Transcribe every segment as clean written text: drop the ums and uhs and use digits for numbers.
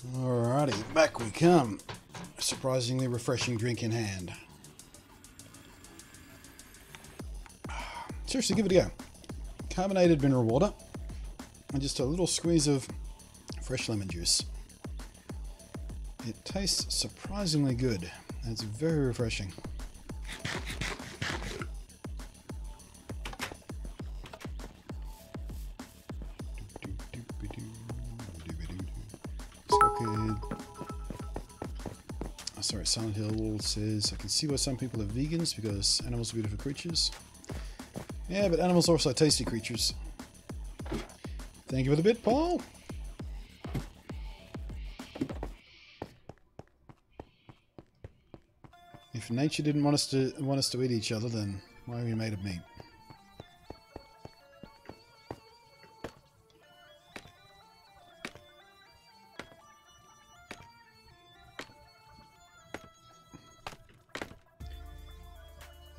Alrighty, back we come. A surprisingly refreshing drink in hand. Seriously, give it a go. Carbonated mineral water and just a little squeeze of fresh lemon juice. It tastes surprisingly good. And it's very refreshing. Sorry, Silent Hill says, I can see why some people are vegans because animals are beautiful creatures. Yeah, but animals are also tasty creatures. Thank you for the bit, Paul. If nature didn't want us to eat each other, then why are we made of meat?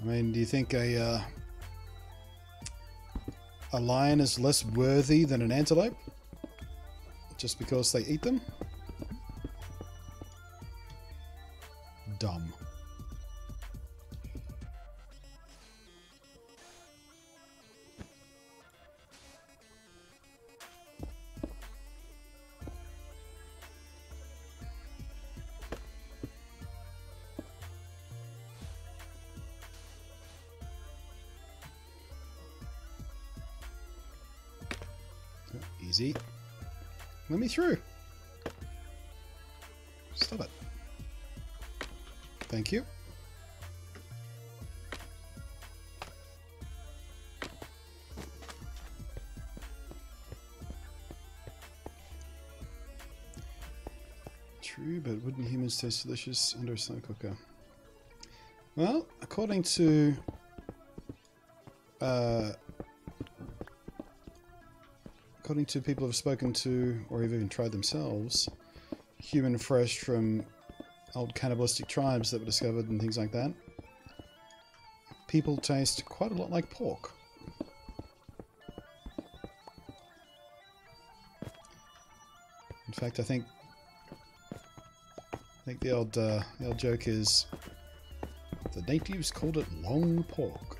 I mean, do you think a lion is less worthy than an antelope just because they eat them? Dumb. Easy. Let me through. Stop it. Thank you. True, but wouldn't humans taste delicious under a slow cooker? Well, according to people who've spoken to, or have even tried themselves, human flesh from old cannibalistic tribes that were discovered and things like that, people taste quite a lot like pork. In fact, I think the old joke is the natives called it long pork.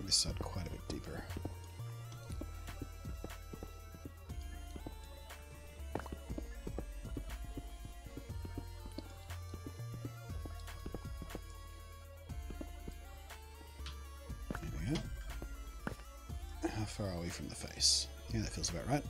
This side quite a bit deeper. There we go. How far are we from the face? Yeah, that feels about right.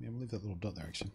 Yeah, we'll leave that little dot there, actually.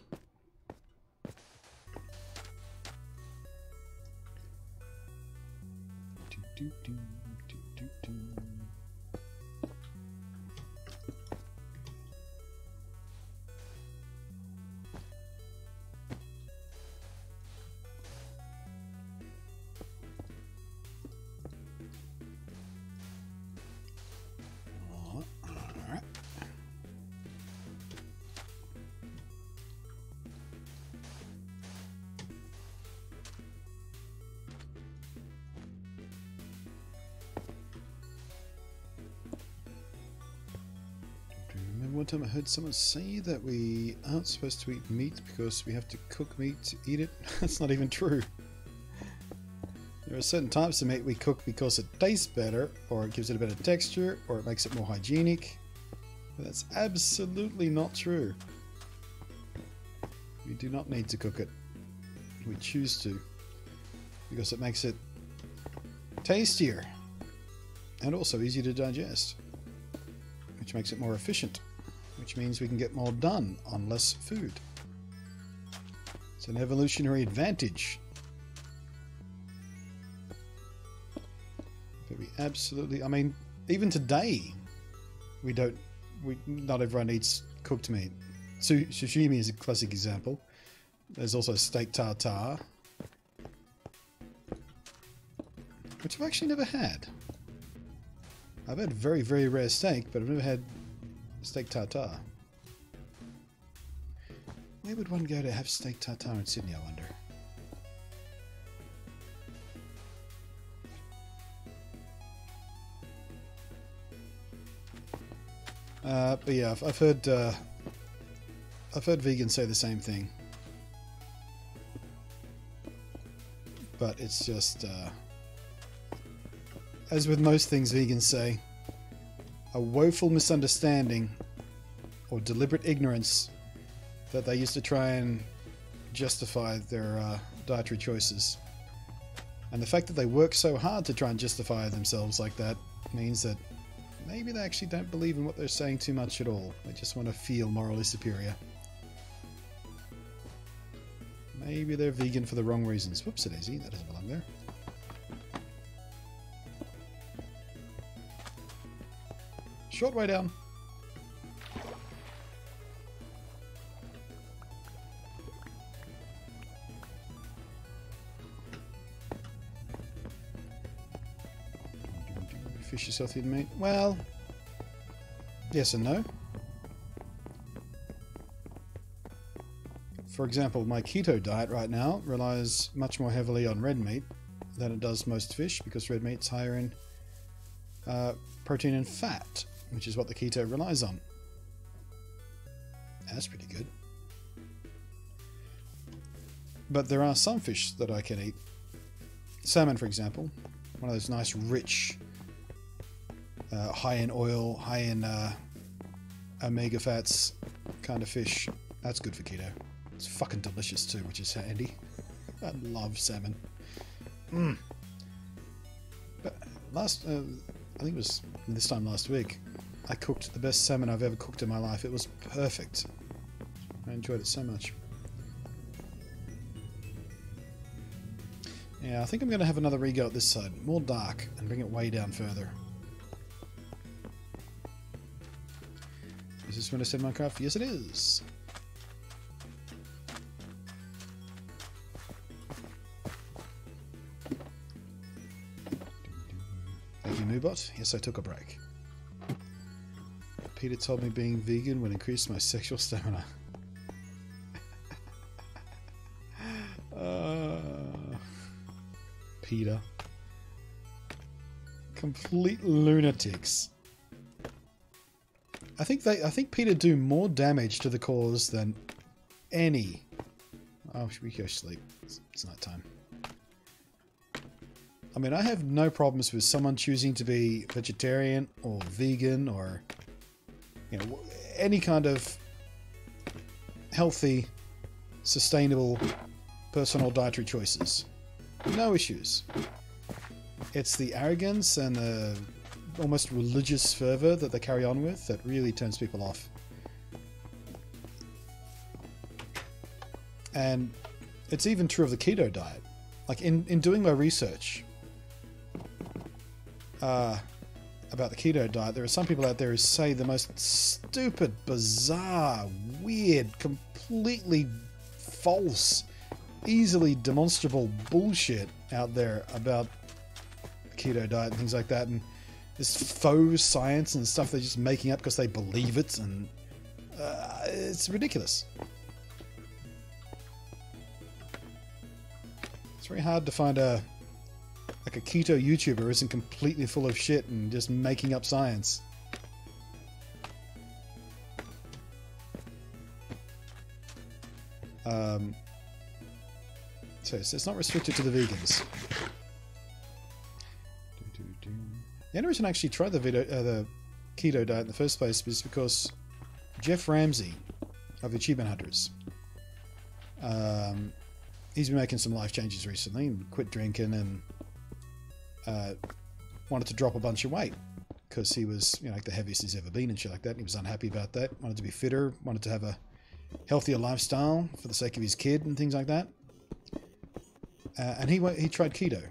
One time I heard someone say that we aren't supposed to eat meat because we have to cook meat to eat it. That's not even true. There are certain types of meat we cook because it tastes better, or it gives it a better texture, or it makes it more hygienic. But that's absolutely not true. We do not need to cook it. We choose to, because it makes it tastier. and also easy to digest, which makes it more efficient, which means we can get more done on less food. It's an evolutionary advantage. But we absolutely, I mean, even today, not everyone eats cooked meat. Sashimi is a classic example. There's also steak tartare, which I've actually never had. I've had very, very rare steak, but I've never had steak tartare. Where would one go to have steak tartare in Sydney, I wonder? But yeah, I've heard vegans say the same thing. But it's just, as with most things vegans say, a woeful misunderstanding or deliberate ignorance that they use to try and justify their dietary choices. And the fact that they work so hard to try and justify themselves like that means that maybe they actually don't believe in what they're saying too much at all. They just want to feel morally superior. Maybe they're vegan for the wrong reasons. Whoops-a-daisy, that doesn't belong there. Short way down. Fish is healthier than meat. Well, yes and no. For example, my keto diet right now relies much more heavily on red meat than it does most fish, because red meat's higher in protein and fat, which is what the keto relies on. That's pretty good. But there are some fish that I can eat. Salmon, for example. One of those nice, rich, high in oil, high in omega fats kind of fish. That's good for keto. It's fucking delicious too, which is handy. I love salmon. But I think it was this time last week, I cooked the best salmon I've ever cooked in my life. It was perfect. I enjoyed it so much. Yeah, I think I'm going to have another re-go at this side. More dark, and bring it way down further. Is this when I said Minecraft? Yes, it is. Thank you, Moobot. Yes, I took a break. Peter told me being vegan would increase my sexual stamina. Peter. Complete lunatics. I think Peter do more damage to the cause than any. Oh, should we go sleep? It's night time. I mean, I have no problems with someone choosing to be vegetarian or vegan or, you know, any kind of healthy, sustainable, personal dietary choices. No issues. It's the arrogance and the almost religious fervor that they carry on with that really turns people off. And it's even true of the keto diet. Like in doing my research about the keto diet, there are some people out there who say the most stupid, bizarre, weird, completely false, easily demonstrable bullshit out there about the keto diet and things like that, and this faux science and stuff they're just making up because they believe it, and it's ridiculous. It's very hard to find a keto YouTuber who isn't completely full of shit and just making up science. So it's not restricted to the vegans. The only reason I actually tried the keto diet in the first place was because Jeff Ramsey of the Achievement Hunters, he's been making some life changes recently and quit drinking and wanted to drop a bunch of weight because he was, you know, like the heaviest he's ever been and shit like that. And he was unhappy about that. Wanted to be fitter, wanted to have a healthier lifestyle for the sake of his kid and things like that. And he tried keto.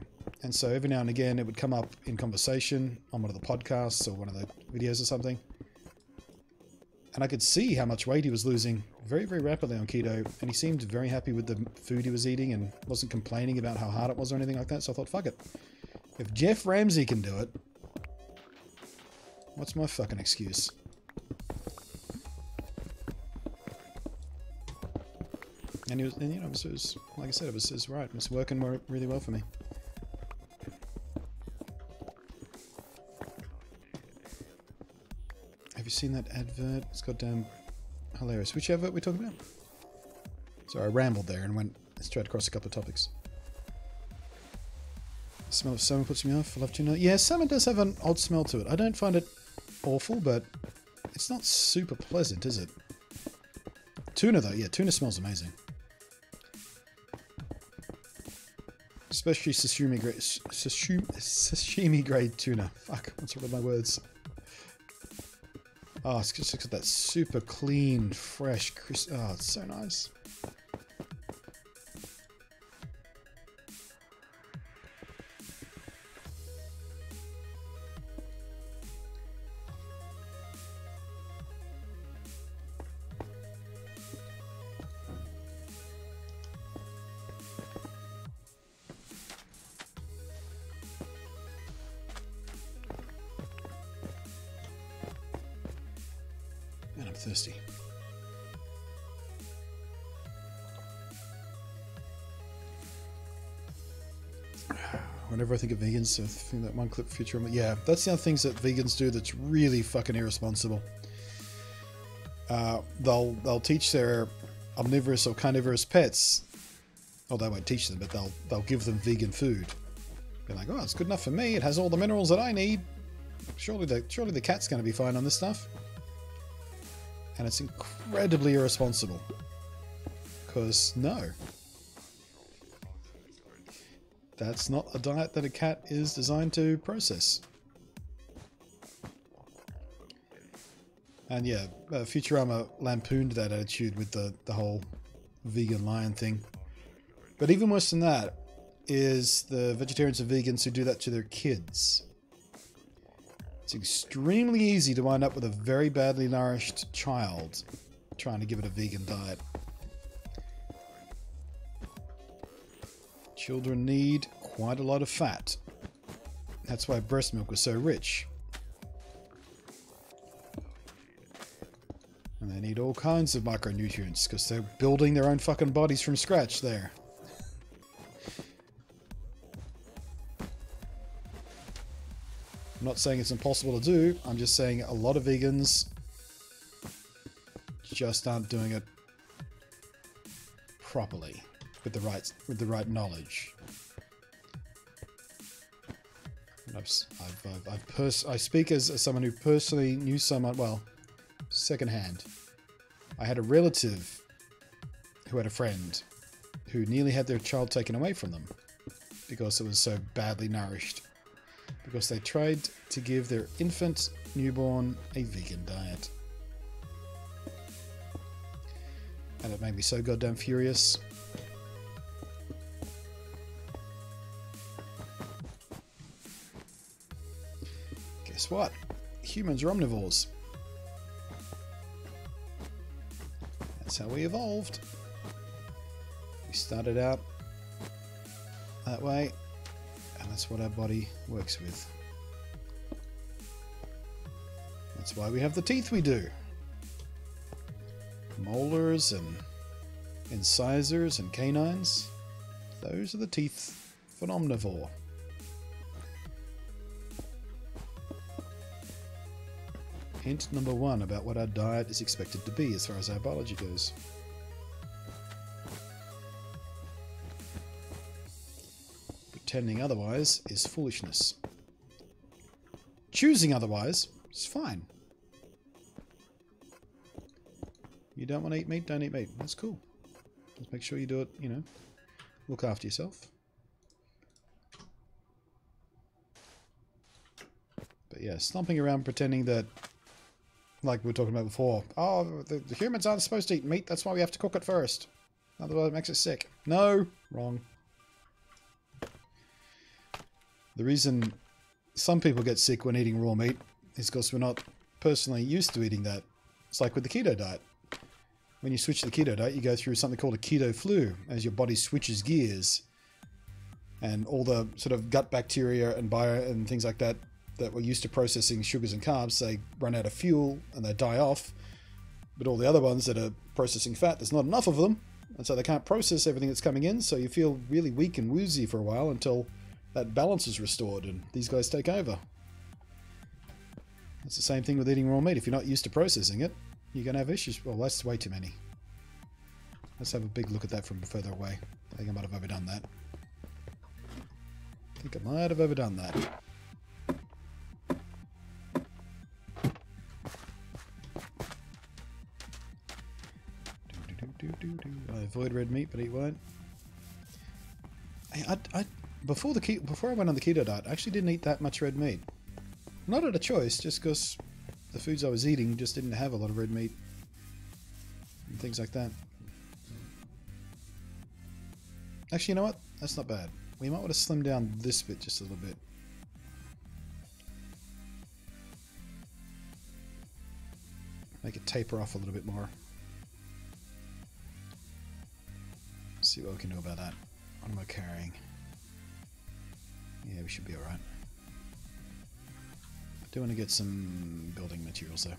And so every now and again it would come up in conversation on one of the podcasts or one of the videos or something. And I could see how much weight he was losing very, very rapidly on keto. And he seemed very happy with the food he was eating and wasn't complaining about how hard it was or anything like that. So I thought, fuck it. If Jeff Ramsey can do it, what's my fucking excuse? And, you know, it was, like I said, it was right. It was working really well for me. Have you seen that advert? It's goddamn hilarious. Which advert are we talking about? Sorry, I rambled there and went straight across a couple of topics. The smell of salmon puts me off. I love tuna. Yeah, salmon does have an odd smell to it. I don't find it awful, but it's not super pleasant, is it? Tuna, though. Yeah, tuna smells amazing. Especially sashimi grade tuna. Fuck, what's wrong with my words? Oh, it's just got that super clean, fresh, crisp. Oh, it's so nice. And I'm thirsty. Whenever I think of vegans, I think that one clip future. Yeah, that's the other things that vegans do that's really fucking irresponsible. They'll teach their omnivorous or carnivorous pets, or they won't teach them, but they'll give them vegan food. Be like, oh, it's good enough for me. It has all the minerals that I need. Surely the cat's going to be fine on this stuff. And it's incredibly irresponsible. Because, no. That's not a diet that a cat is designed to process. And yeah, Futurama lampooned that attitude with the whole vegan lion thing. But even worse than that is the vegetarians and vegans who do that to their kids. It's extremely easy to wind up with a very badly nourished child trying to give it a vegan diet. Children need quite a lot of fat. That's why breast milk was so rich. And they need all kinds of micronutrients because they're building their own fucking bodies from scratch there. I'm not saying it's impossible to do. I'm just saying a lot of vegans just aren't doing it properly with the right knowledge. And I speak as someone who personally knew someone, well, secondhand. I had a relative who had a friend who nearly had their child taken away from them because it was so badly nourished. Because they tried to give their infant newborn a vegan diet. And it made me so goddamn furious. Guess what? Humans are omnivores. That's how we evolved. We started out that way. And that's what our body works with. That's why we have the teeth we do. Molars and incisors and canines. Those are the teeth of an omnivore. Hint number one about what our diet is expected to be as far as our biology goes. Pretending otherwise is foolishness. Choosing otherwise is fine. You don't want to eat meat, don't eat meat. That's cool. Just make sure you do it, you know, look after yourself. But yeah, stomping around pretending that, like we were talking about before, oh, the humans aren't supposed to eat meat, that's why we have to cook it first. Otherwise it makes us sick. No! Wrong. The reason some people get sick when eating raw meat is because we're not personally used to eating that. It's like with the keto diet. When you switch to the keto diet, you go through something called a keto flu, as your body switches gears. And all the sort of gut bacteria and bio and things like that that were used to processing sugars and carbs, they run out of fuel and they die off. But all the other ones that are processing fat, there's not enough of them. And so they can't process everything that's coming in. So you feel really weak and woozy for a while until that balance is restored and these guys take over. It's the same thing with eating raw meat. If you're not used to processing it, you're going to have issues. Well, that's way too many. Let's have a big look at that from further away. I think I might have overdone that. I avoid red meat, but eat white. Before I went on the keto diet, I actually didn't eat that much red meat. Not at a choice, just because the foods I was eating just didn't have a lot of red meat and things like that. Actually, you know what? That's not bad. We might want to slim down this bit just a little bit. Make it taper off a little bit more. See what we can do about that. What am I carrying? Yeah, we should be alright. I do want to get some building materials though.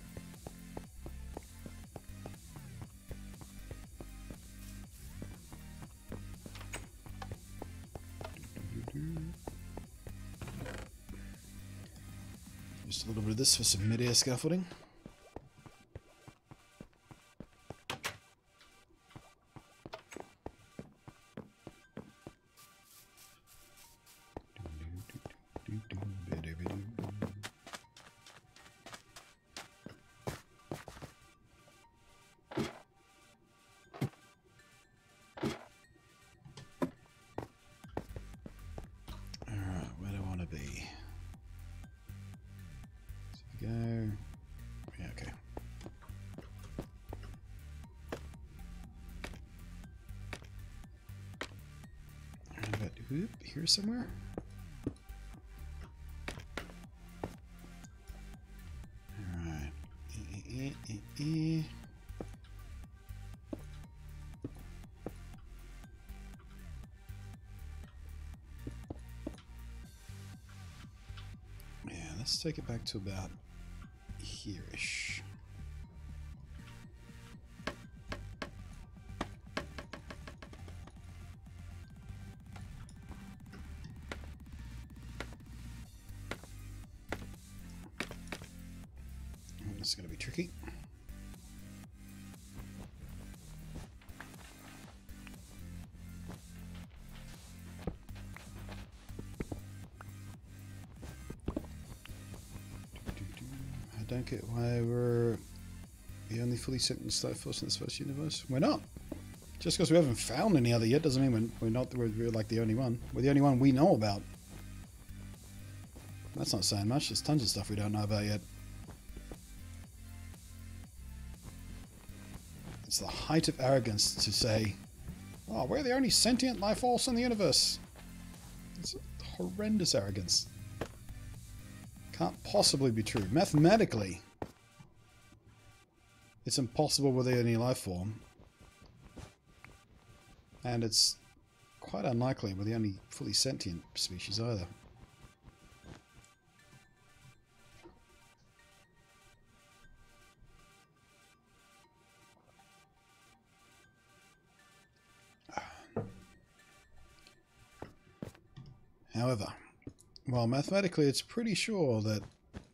Just a little bit of this for some mid-air scaffolding. Here somewhere? Alright. Yeah, let's take it back to about here-ish. This is going to be tricky. I don't get why we're the only fully sentient life force in this first universe. We're not. Just because we haven't found any other yet doesn't mean we're like the only one. We're the only one we know about. That's not saying much. There's tons of stuff we don't know about yet. It's the height of arrogance to say, oh, we're the only sentient life force in the universe. It's horrendous arrogance. Can't possibly be true. Mathematically, it's impossible with any life form. And it's quite unlikely we're the only fully sentient species either. However, while mathematically it's pretty sure that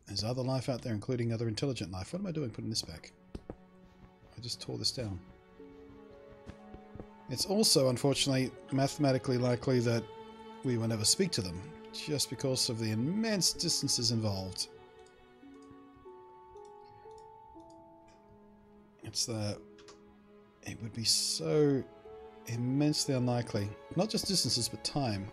there's other life out there, including other intelligent life. What am I doing putting this back? I just tore this down. It's also, unfortunately, mathematically likely that we will never speak to them, just because of the immense distances involved. It would be so immensely unlikely. Not just distances, but time.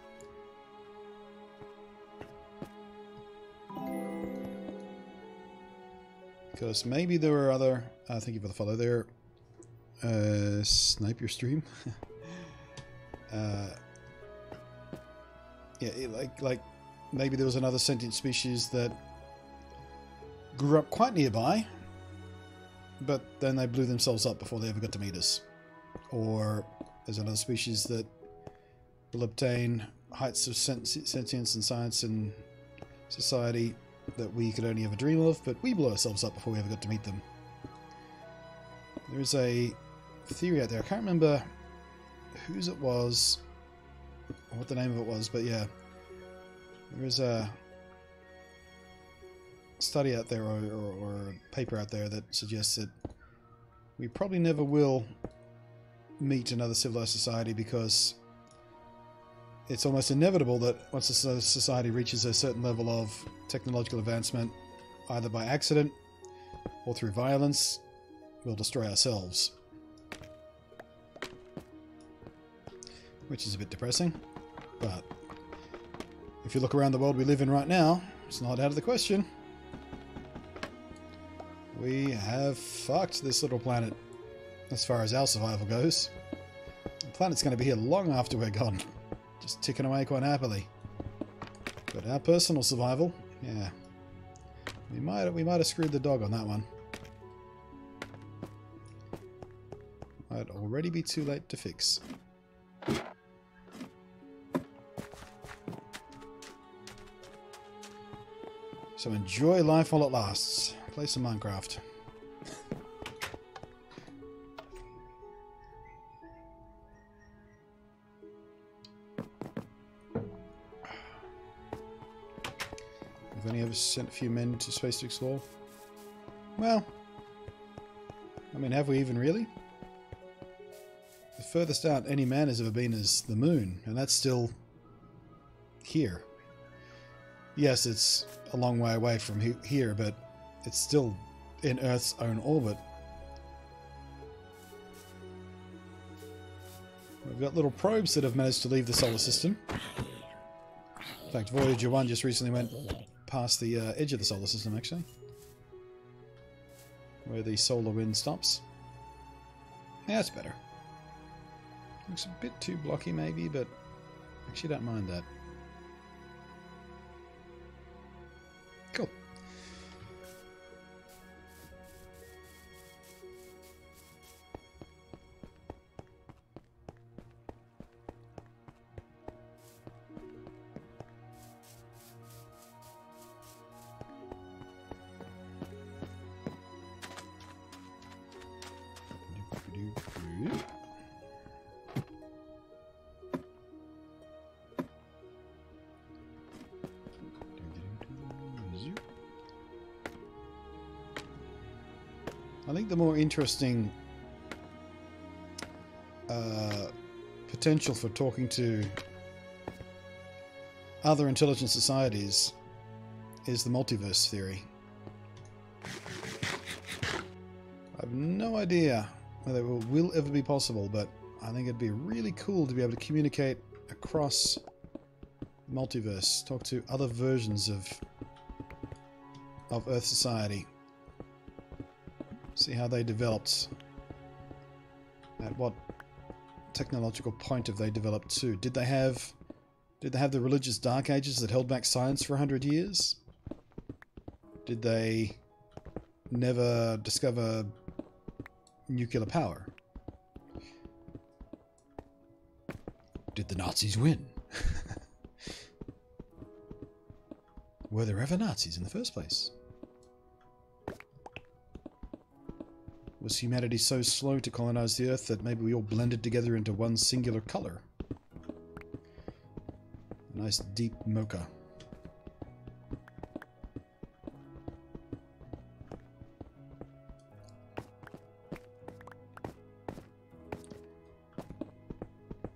Because maybe there were other... thank you for the follow there. Snipe your stream. Yeah, like maybe there was another sentient species that grew up quite nearby, but then they blew themselves up before they ever got to meet us. Or there's another species that will obtain heights of sentience and science and society that we could only ever dream of, but we blew ourselves up before we ever got to meet them. There's a theory out there, I can't remember whose it was, or what the name of it was, but yeah, there is a study out there, or a paper out there that suggests that we probably never will meet another civilized society, because it's almost inevitable that once a society reaches a certain level of technological advancement, either by accident or through violence, we'll destroy ourselves. Which is a bit depressing, but if you look around the world we live in right now, it's not out of the question. We have fucked this little planet as far as our survival goes. The planet's going to be here long after we're gone, just ticking away quite happily. But our personal survival, yeah, we might have screwed the dog on that one. Might already be too late to fix. So enjoy life while it lasts. Play some Minecraft. We've only ever sent a few men to space to explore. Well, I mean, have we even really? The furthest out any man has ever been is the moon, and that's still here. Yes, it's a long way away from here, but it's still in Earth's own orbit. We've got little probes that have managed to leave the solar system. In fact, Voyager 1 just recently went past the edge of the solar system, actually, where the solar wind stops. Yeah, that's better. Looks a bit too blocky maybe, but actually don't mind that. Cool. I think the more interesting potential for talking to other intelligent societies is the multiverse theory. I have no idea whether it will ever be possible, but I think it'd be really cool to be able to communicate across the multiverse, talk to other versions of Earth society. See how they developed. At what technological point have they developed to? Did they have the religious dark ages that held back science for 100 years? Did they never discover nuclear power? Did the Nazis win? Were there ever Nazis in the first place? Was humanity so slow to colonize the Earth that maybe we all blended together into one singular color? A nice deep mocha.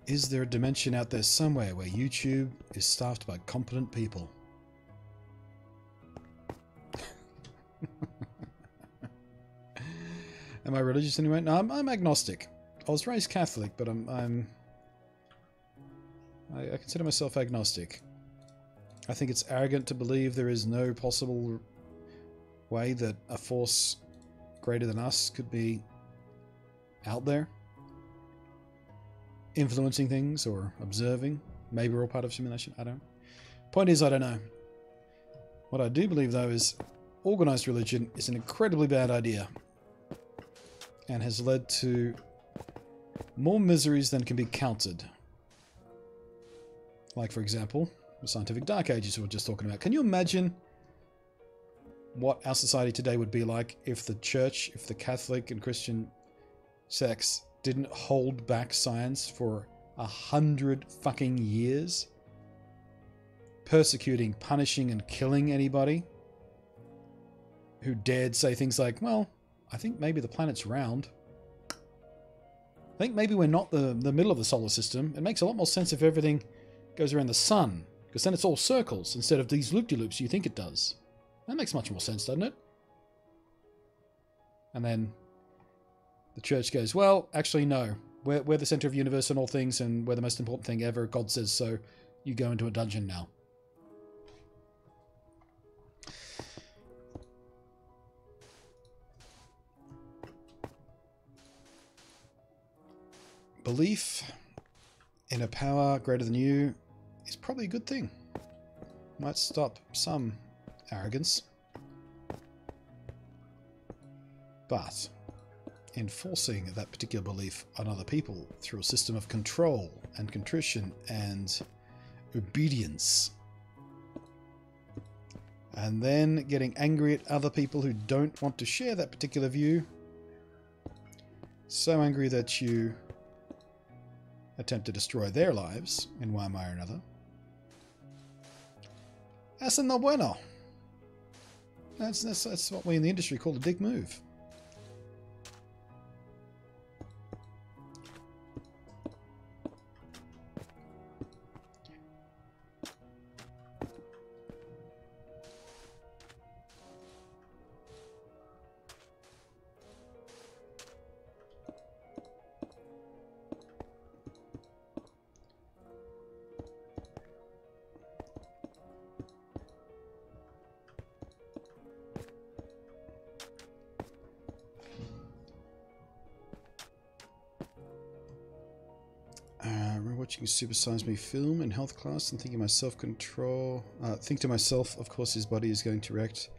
Is there a dimension out there somewhere where YouTube is staffed by competent people? Am I religious anyway? No, I'm agnostic. I was raised Catholic, but I consider myself agnostic. I think it's arrogant to believe there is no possible way that a force greater than us could be out there, influencing things or observing. Maybe we're all part of simulation. I don't know. Point is, I don't know. What I do believe, though, is organized religion is an incredibly bad idea and has led to more miseries than can be counted. Like, for example, the scientific dark ages we were just talking about. Can you imagine what our society today would be like if the church, if the Catholic and Christian sects didn't hold back science for 100 fucking years? Persecuting, punishing, and killing anybody who dared say things like, well, I think maybe the planet's round. I think maybe we're not the middle of the solar system. It makes a lot more sense if everything goes around the sun, because then it's all circles instead of these loop-de-loops you think it does. That makes much more sense, doesn't it? And then the church goes, well, actually, no. We're the center of the universe and all things, and we're the most important thing ever. God says so. You go into a dungeon now. Belief in a power greater than you is probably a good thing. Might stop some arrogance. But enforcing that particular belief on other people through a system of control and contrition and obedience, and then getting angry at other people who don't want to share that particular view, so angry that you attempt to destroy their lives in one way or another. That's no bueno. That's what we in the industry call a dick move. Watching a Super Size Me film in health class and thinking think to myself, of course his body is going to react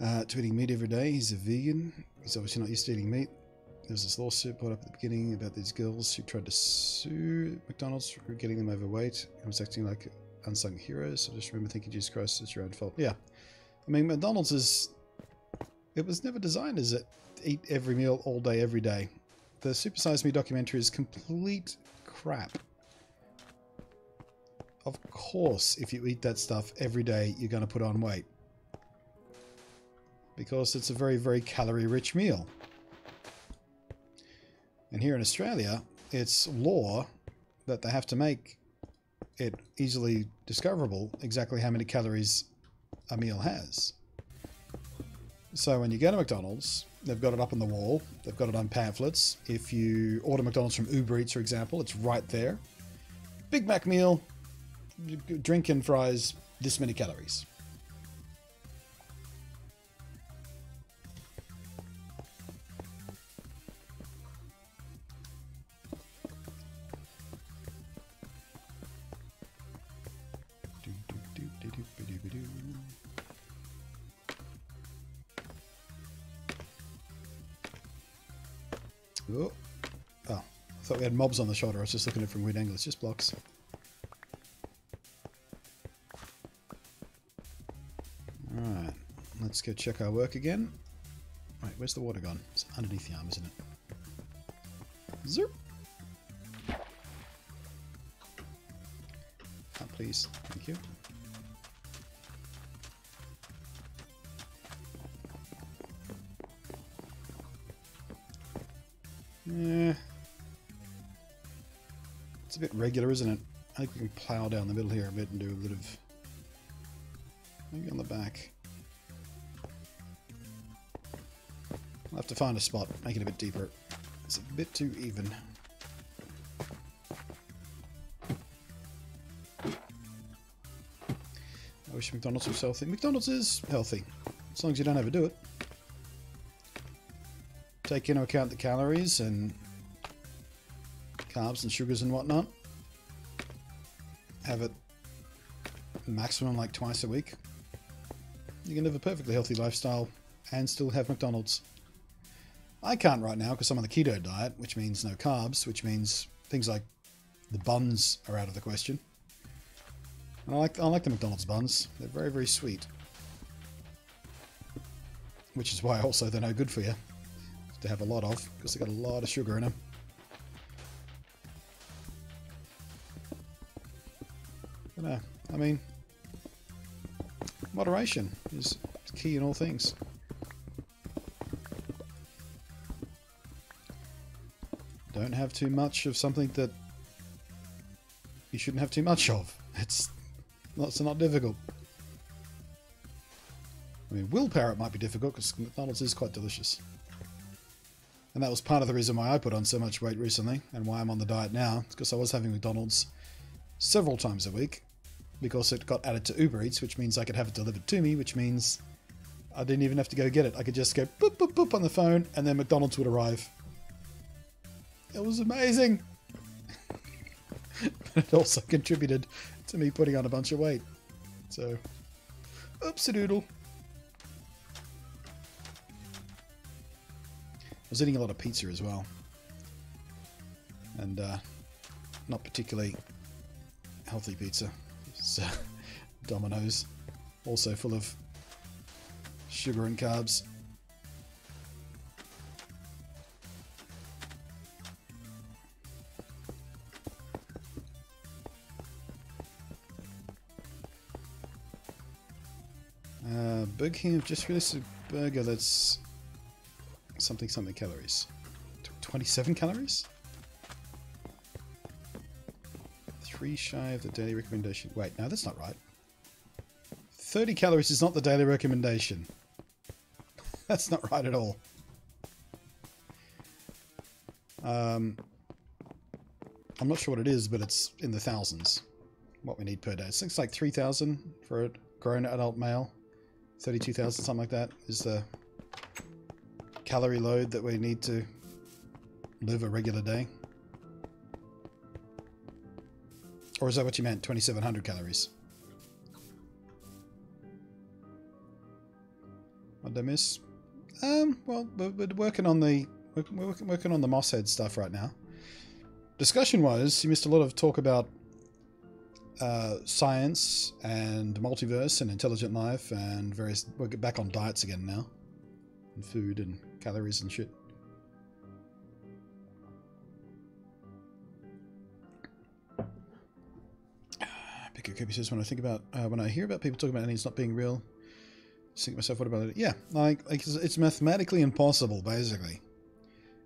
to eating meat every day. He's a vegan. He's obviously not used to eating meat. There was this lawsuit brought up at the beginning about these girls who tried to sue McDonald's for getting them overweight and was acting like unsung heroes. I just remember thinking, Jesus Christ, it's your own fault. Yeah. I mean, McDonald's it was never designed as eat every meal all day, every day. The Super Size Me documentary is complete crap. Of course, if you eat that stuff every day, you're going to put on weight. Because it's a very, very calorie-rich meal. And here in Australia, it's law that they have to make it easily discoverable exactly how many calories a meal has. So when you go to McDonald's, they've got it up on the wall. They've got it on pamphlets. If you order McDonald's from Uber Eats, for example, it's right there. Big Mac meal, drink and fries, this many calories. Oh, I thought we had mobs on the shoulder. I was just looking at it from weird angles. Just blocks. Alright, let's go check our work again. Right, where's the water gone? It's underneath the arm, isn't it? Zerp! Please. Thank you. Yeah. It's a bit regular, isn't it? I think we can plow down the middle here a bit and do a bit of... maybe on the back. I'll have to find a spot, make it a bit deeper. It's a bit too even. I wish McDonald's was healthy. McDonald's is healthy. as long as you don't overdo it. Take into account the calories and carbs and sugars and whatnot. Have it maximum like twice a week. You can live a perfectly healthy lifestyle and still have McDonald's. I can't right now because I'm on the keto diet, which means no carbs, which means things like the buns are out of the question. And I like the McDonald's buns. They're very, very sweet. Which is why also they're no good for you to have a lot of, because they've got a lot of sugar in them. But no, I mean, moderation is key in all things. Don't have too much of something that you shouldn't have too much of. It's not difficult. I mean, willpower it might be difficult because McDonald's is quite delicious. And that was part of the reason why I put on so much weight recently and why I'm on the diet now. It's because I was having McDonald's several times a week because it got added to Uber Eats, which means I could have it delivered to me, which means I didn't even have to go get it. I could just go boop, boop, boop on the phone and then McDonald's would arrive. It was amazing. But it also contributed to me putting on a bunch of weight. So, oops-a-doodle. I was eating a lot of pizza as well. And not particularly healthy pizza. It's Domino's. Also full of sugar and carbs. Burger King have just released a burger that's something calories. 27 calories? 3 shy of the daily recommendation. Wait, no, that's not right. 30 calories is not the daily recommendation. That's not right at all. I'm not sure what it is, but it's in the thousands. What we need per day. It's like 3,000 for a grown adult male. 32,000, something like that, is the calorie load that we need to live a regular day. Or is that what you meant? 2,700 calories? What did I miss? Well, we're working on the working on the Mosshead stuff right now. Discussion-wise, you missed a lot of talk about science and multiverse and intelligent life and various. We'll get back on diets again now, and food and calories and shit. Picker Kirby says, when I hear about people talking about aliens not being real, I think to myself, what about it? Yeah, like it's mathematically impossible. Basically,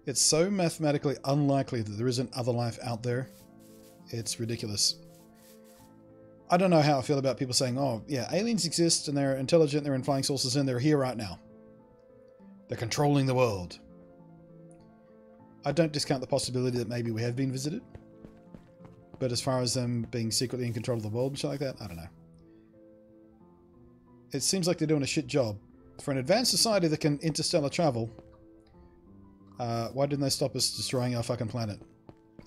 it's so mathematically unlikely that there isn't other life out there. It's ridiculous. I don't know how I feel about people saying, oh, yeah, aliens exist and they're intelligent, they're in flying saucers, and they're here right now. They're controlling the world. I don't discount the possibility that maybe we have been visited. But as far as them being secretly in control of the world and shit like that, I don't know. It seems like they're doing a shit job. For an advanced society that can interstellar travel, why didn't they stop us destroying our fucking planet?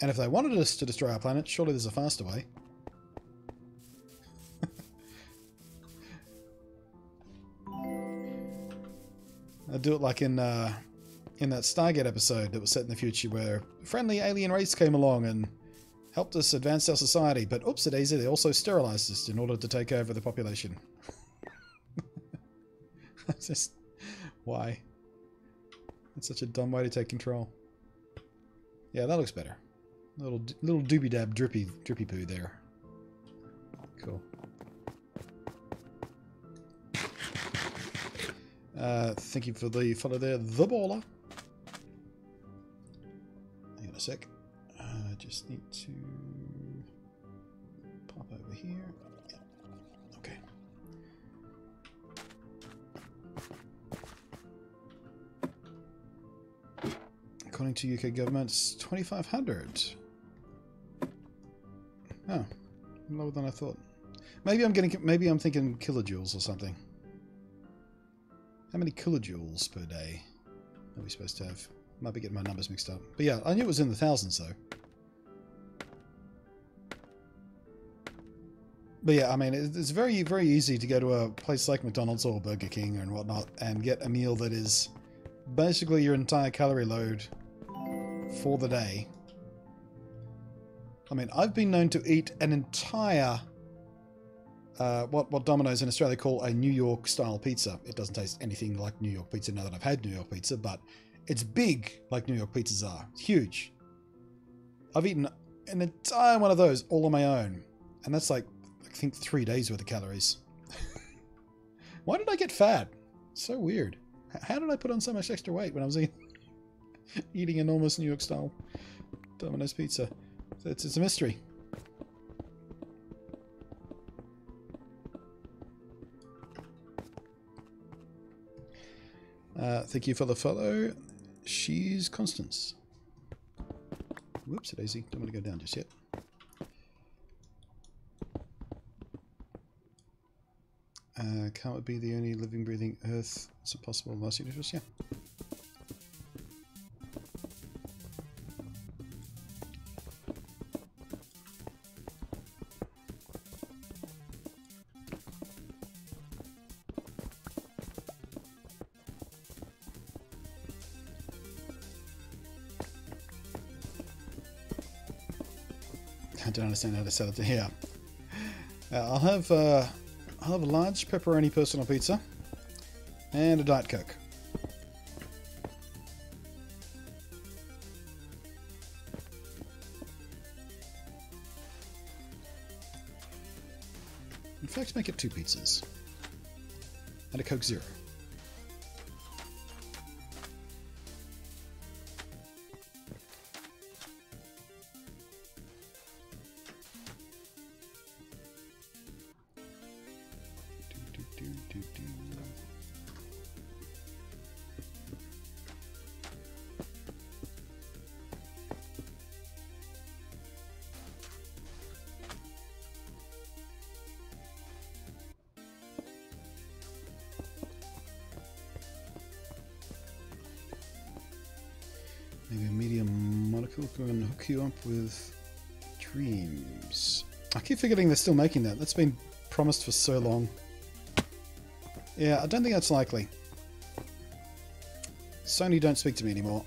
And if they wanted us to destroy our planet, surely there's a faster way. I'd do it like in that Stargate episode that was set in the future where a friendly alien race came along and helped us advance our society, but oops-a-daisy, they also sterilized us in order to take over the population. Just, why? That's such a dumb way to take control. Yeah, that looks better. Little doobie-dab drippy poo there. Cool. Thank you for the follow there, the baller. Hang on a sec. I just need to pop over here. Yeah. Okay. According to UK government, it's 2,500. Oh, lower than I thought. Maybe I'm thinking kilojoules or something. How many kilojoules per day are we supposed to have? Might be getting my numbers mixed up. But yeah, I knew it was in the thousands though. But yeah, I mean, it's very, very easy to go to a place like McDonald's or Burger King and whatnot and get a meal that is basically your entire calorie load for the day. I mean, I've been known to eat an entire, what Domino's in Australia call a New York style pizza. It doesn't taste anything like New York pizza now that I've had New York pizza, but it's big like New York pizzas are. It's huge. I've eaten an entire one of those all on my own. And that's like, I think 3 days worth of calories. Why did I get fat? So weird. How did I put on so much extra weight when I was eating enormous New York style Domino's pizza? It's a mystery. Thank you for the follow. She's Constance. Whoops, daisy. Don't want to go down just yet. Can't it be the only living, breathing Earth? Is it possible? Last universe? Yeah. I don't understand how to sell it. Yeah. I'll have a large pepperoni personal pizza and a Diet Coke. In fact, make it 2 pizzas and a Coke Zero. Maybe a medium monocle can hook you up with dreams. I keep forgetting they're still making that. That's been promised for so long. Yeah, I don't think that's likely. Sony don't speak to me anymore.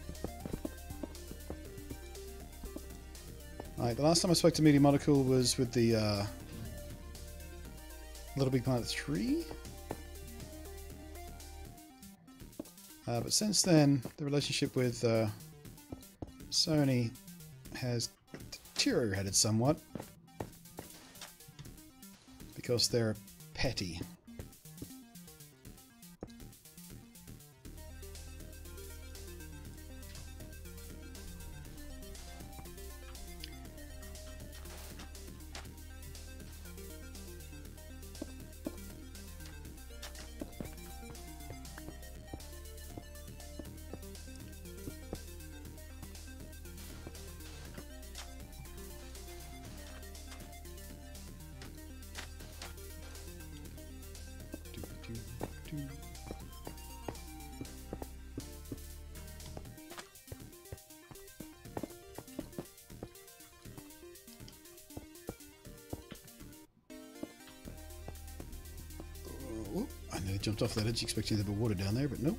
Alright, the last time I spoke to Medium Monocle was with the Little Big Planet 3. But since then, the relationship with Sony has deteriorated somewhat because they're petty. I nearly jumped off that edge expecting there to be water down there, but nope.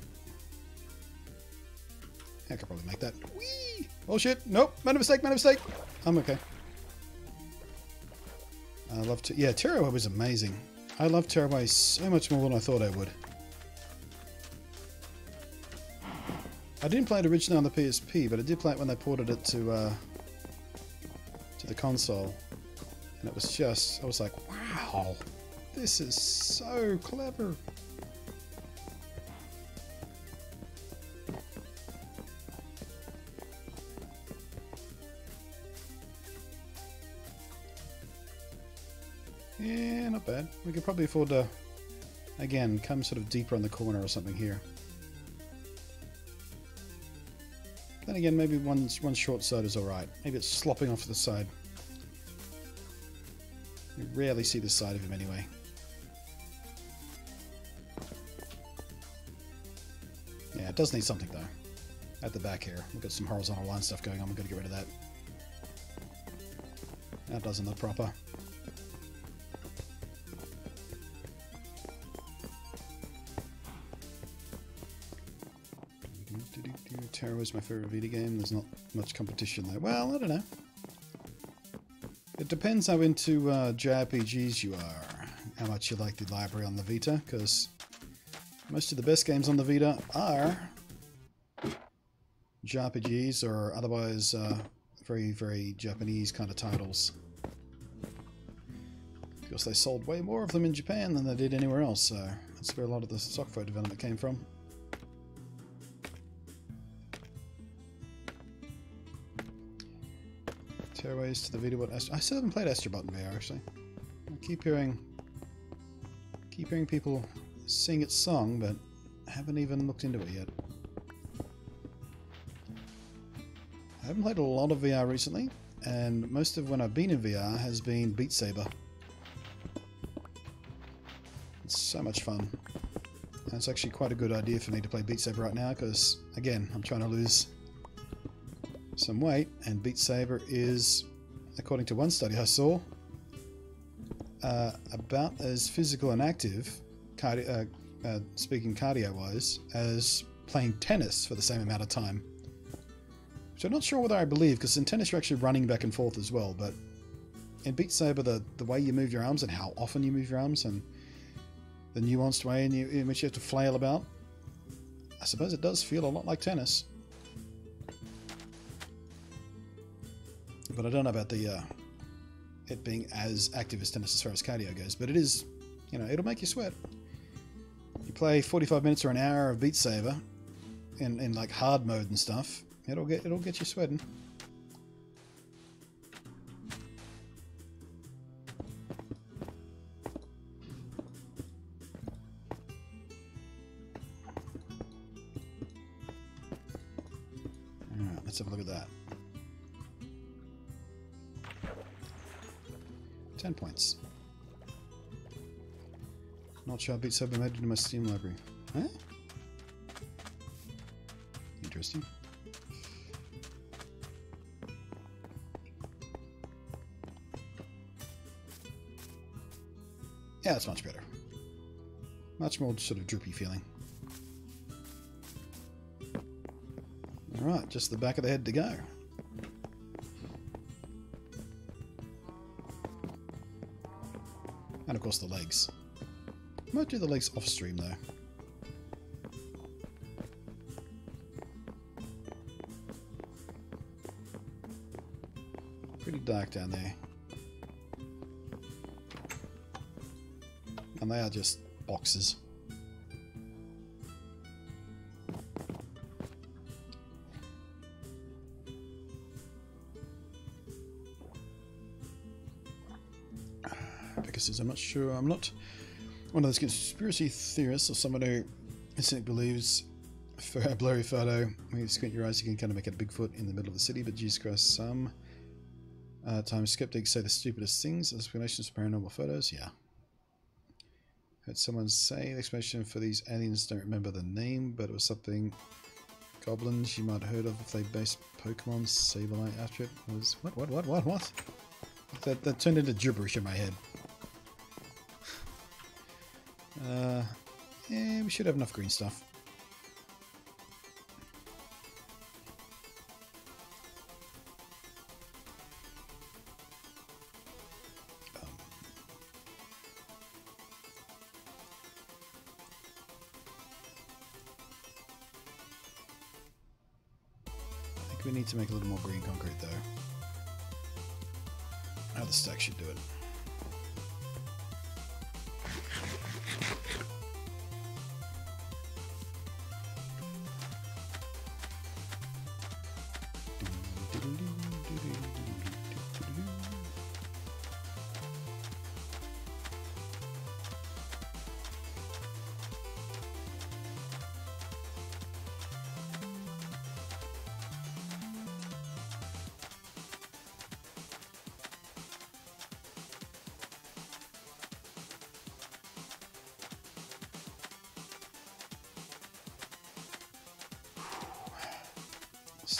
I could probably make that. Whee! Oh shit! Nope! Made a mistake! Made a mistake! I'm okay. I love to. Yeah, Tearaway was amazing. I love Tearaway so much more than I thought I would. I didn't play it originally on the PSP, but I did play it when they ported it to the console, and it was just. I was like, wow, this is so clever. Yeah, not bad. We could probably afford to, again, come sort of deeper on the corner or something here. Then again, maybe one short side is alright. Maybe it's slopping off to the side. You rarely see the side of him anyway. it does need something though. At the back here, we've got some horizontal line stuff going on. We've got to get rid of that. That doesn't look proper. Terror is my favorite video game. There's not much competition there. Well, I don't know. It depends how into JRPGs you are. How much you like the library on the Vita, because most of the best games on the Vita are JRPGs or otherwise very, very Japanese kind of titles. Because they sold way more of them in Japan than they did anywhere else, so that's where a lot of the software development came from. Terrorways to the Vita. What I still haven't played Astrobot in VR actually. I keep hearing people sing its song, but haven't even looked into it yet. I haven't played a lot of VR recently, and most of when I've been in VR has been Beat Saber. It's so much fun. And it's actually quite a good idea for me to play Beat Saber right now, because again, I'm trying to lose some weight, and Beat Saber is, according to one study I saw, about as physical and active, speaking cardio-wise, as playing tennis for the same amount of time. Which I'm not sure whether I believe, because in tennis you're actually running back and forth as well, but in Beat Saber the way you move your arms and how often you move your arms and the nuanced way in which you have to flail about, I suppose it does feel a lot like tennis. But I don't know about the it being as active as tennis as far as cardio goes. But it is, you know, it'll make you sweat. You play 45 minutes or an hour of Beat Saber in like hard mode and stuff. It'll get you sweating. All right, let's have a look at that. 10 points. Not sure how Beat Saber made it into my Steam library. Huh? Interesting. Yeah, that's much better. Much more sort of droopy feeling. Alright, just the back of the head to go. And of course the legs. Might do the legs off stream though. Pretty dark down there. And they are just boxes. Because I'm not sure, I'm not one of those conspiracy theorists or someone who instantly believes for a blurry photo, when you squint your eyes you can kind of make a Bigfoot in the middle of the city, but Jesus Christ, some times skeptics say the stupidest things as explanations for paranormal photos. Yeah. Heard someone say the explanation for these aliens, don't remember the name, but it was something goblins you might have heard of if they based Pokemon Sableye after it. Was what? That turned into gibberish in my head. Yeah, we should have enough green stuff. I think we need to make a little more green concrete though. How the stack should do it.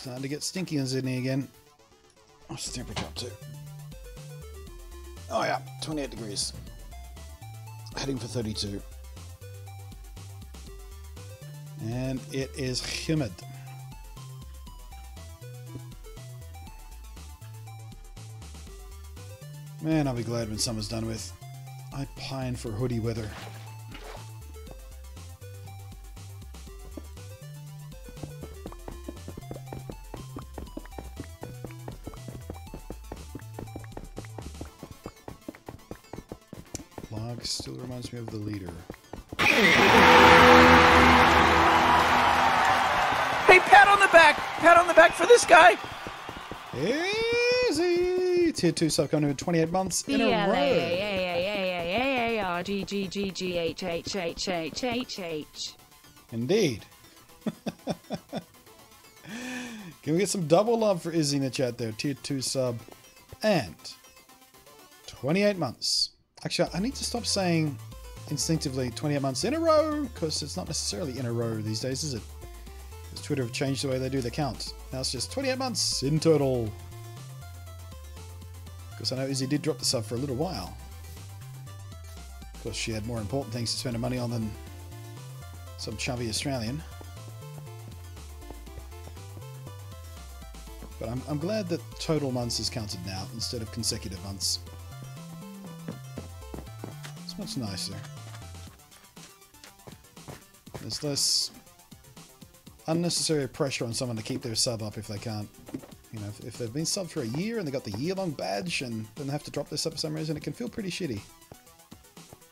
Starting to get stinky in Sydney again. What's the temperature up to? Oh yeah, 28 degrees. Heading for 32. And it is humid. Man, I'll be glad when summer's done with. I pine for hoodie weather. Log still reminds me of the leader. Hey, pat on the back! Pat on the back for this guy! Easy! Tier 2 sub coming in 28 months in a row. Indeed. Can we get some double love for Izzy in the chat there? Tier 2 sub and 28 months. Actually, I need to stop saying instinctively 28 months in a row because it's not necessarily in a row these days, is it? Because Twitter have changed the way they do the count. Now it's just 28 months in total. Because I know Izzy did drop the sub for a little while. Of course, she had more important things to spend her money on than some chubby Australian. But I'm glad that total months is counted now instead of consecutive months. It's much nicer. There's less unnecessary pressure on someone to keep their sub up if they can't. You know, if they've been subbed for a year and they got the year-long badge and then they have to drop their sub for some reason, it can feel pretty shitty.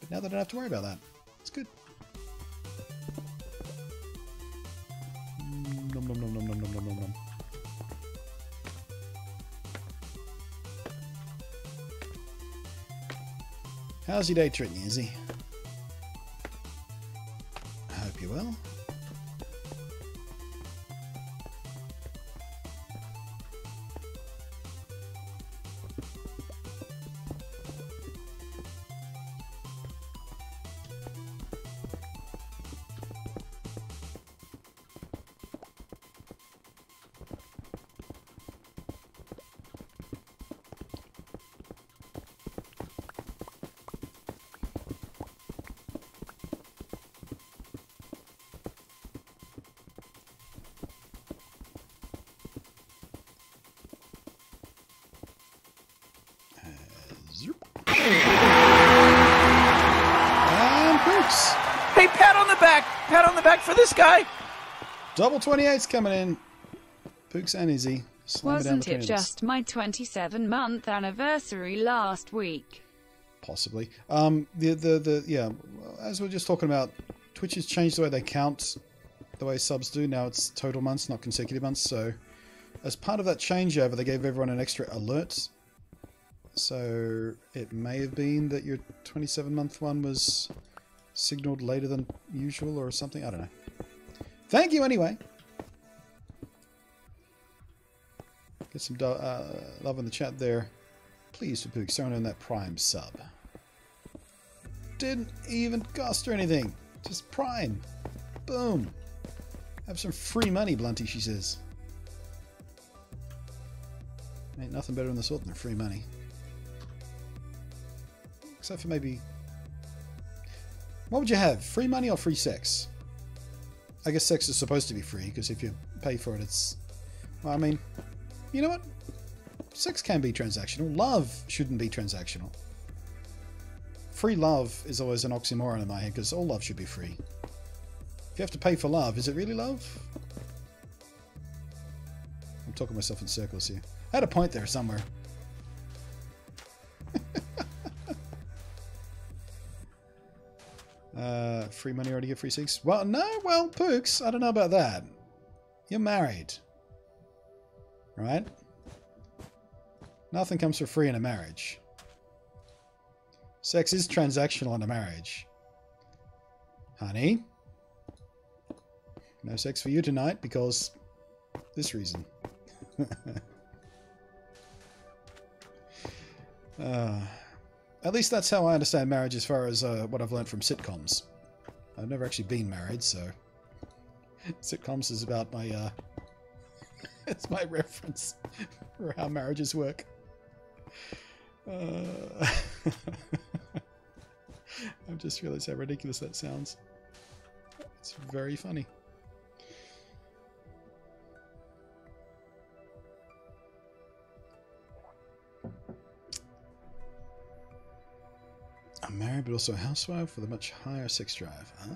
But now they don't have to worry about that. It's good. Nom nom nom nom nom nom nom nom nom. How's your day treating you, Izzy? I hope you're well. And Pooks. Hey, pat on the back! Pat on the back for this guy! Double 28s coming in. Pooks and Izzy. Wasn't it just my 27-month anniversary last week? Possibly. Yeah, as we're just talking about, Twitch has changed the way they count the way subs do. Now it's total months, not consecutive months. So as part of that changeover, they gave everyone an extra alert. So it may have been that your 27-month one was signaled later than usual or something. I don't know. Thank you anyway. Get some love in the chat there. Please for Pooks throwing in that Prime sub. Didn't even cost her anything. Just Prime. Boom. Have some free money, Blunty, she says. Ain't nothing better in the sort than free money. Except for maybe... What would you have? Free money or free sex? I guess sex is supposed to be free, because if you pay for it, it's... Well, I mean, you know what? Sex can be transactional. Love shouldn't be transactional. Free love is always an oxymoron in my head, because all love should be free. If you have to pay for love, is it really love? I'm talking myself in circles here. I had a point there somewhere. Free money already get free sex? Well, no, well, Pooks, I don't know about that. You're married. Right? Nothing comes for free in a marriage. Sex is transactional in a marriage. Honey? No sex for you tonight because this reason. At least that's how I understand marriage as far as what I've learned from sitcoms. I've never actually been married, so... Sitcoms is about my It's my reference for how marriages work. I've just realized how ridiculous that sounds. It's very funny. I'm married but also a housewife with a much higher sex drive. Ah.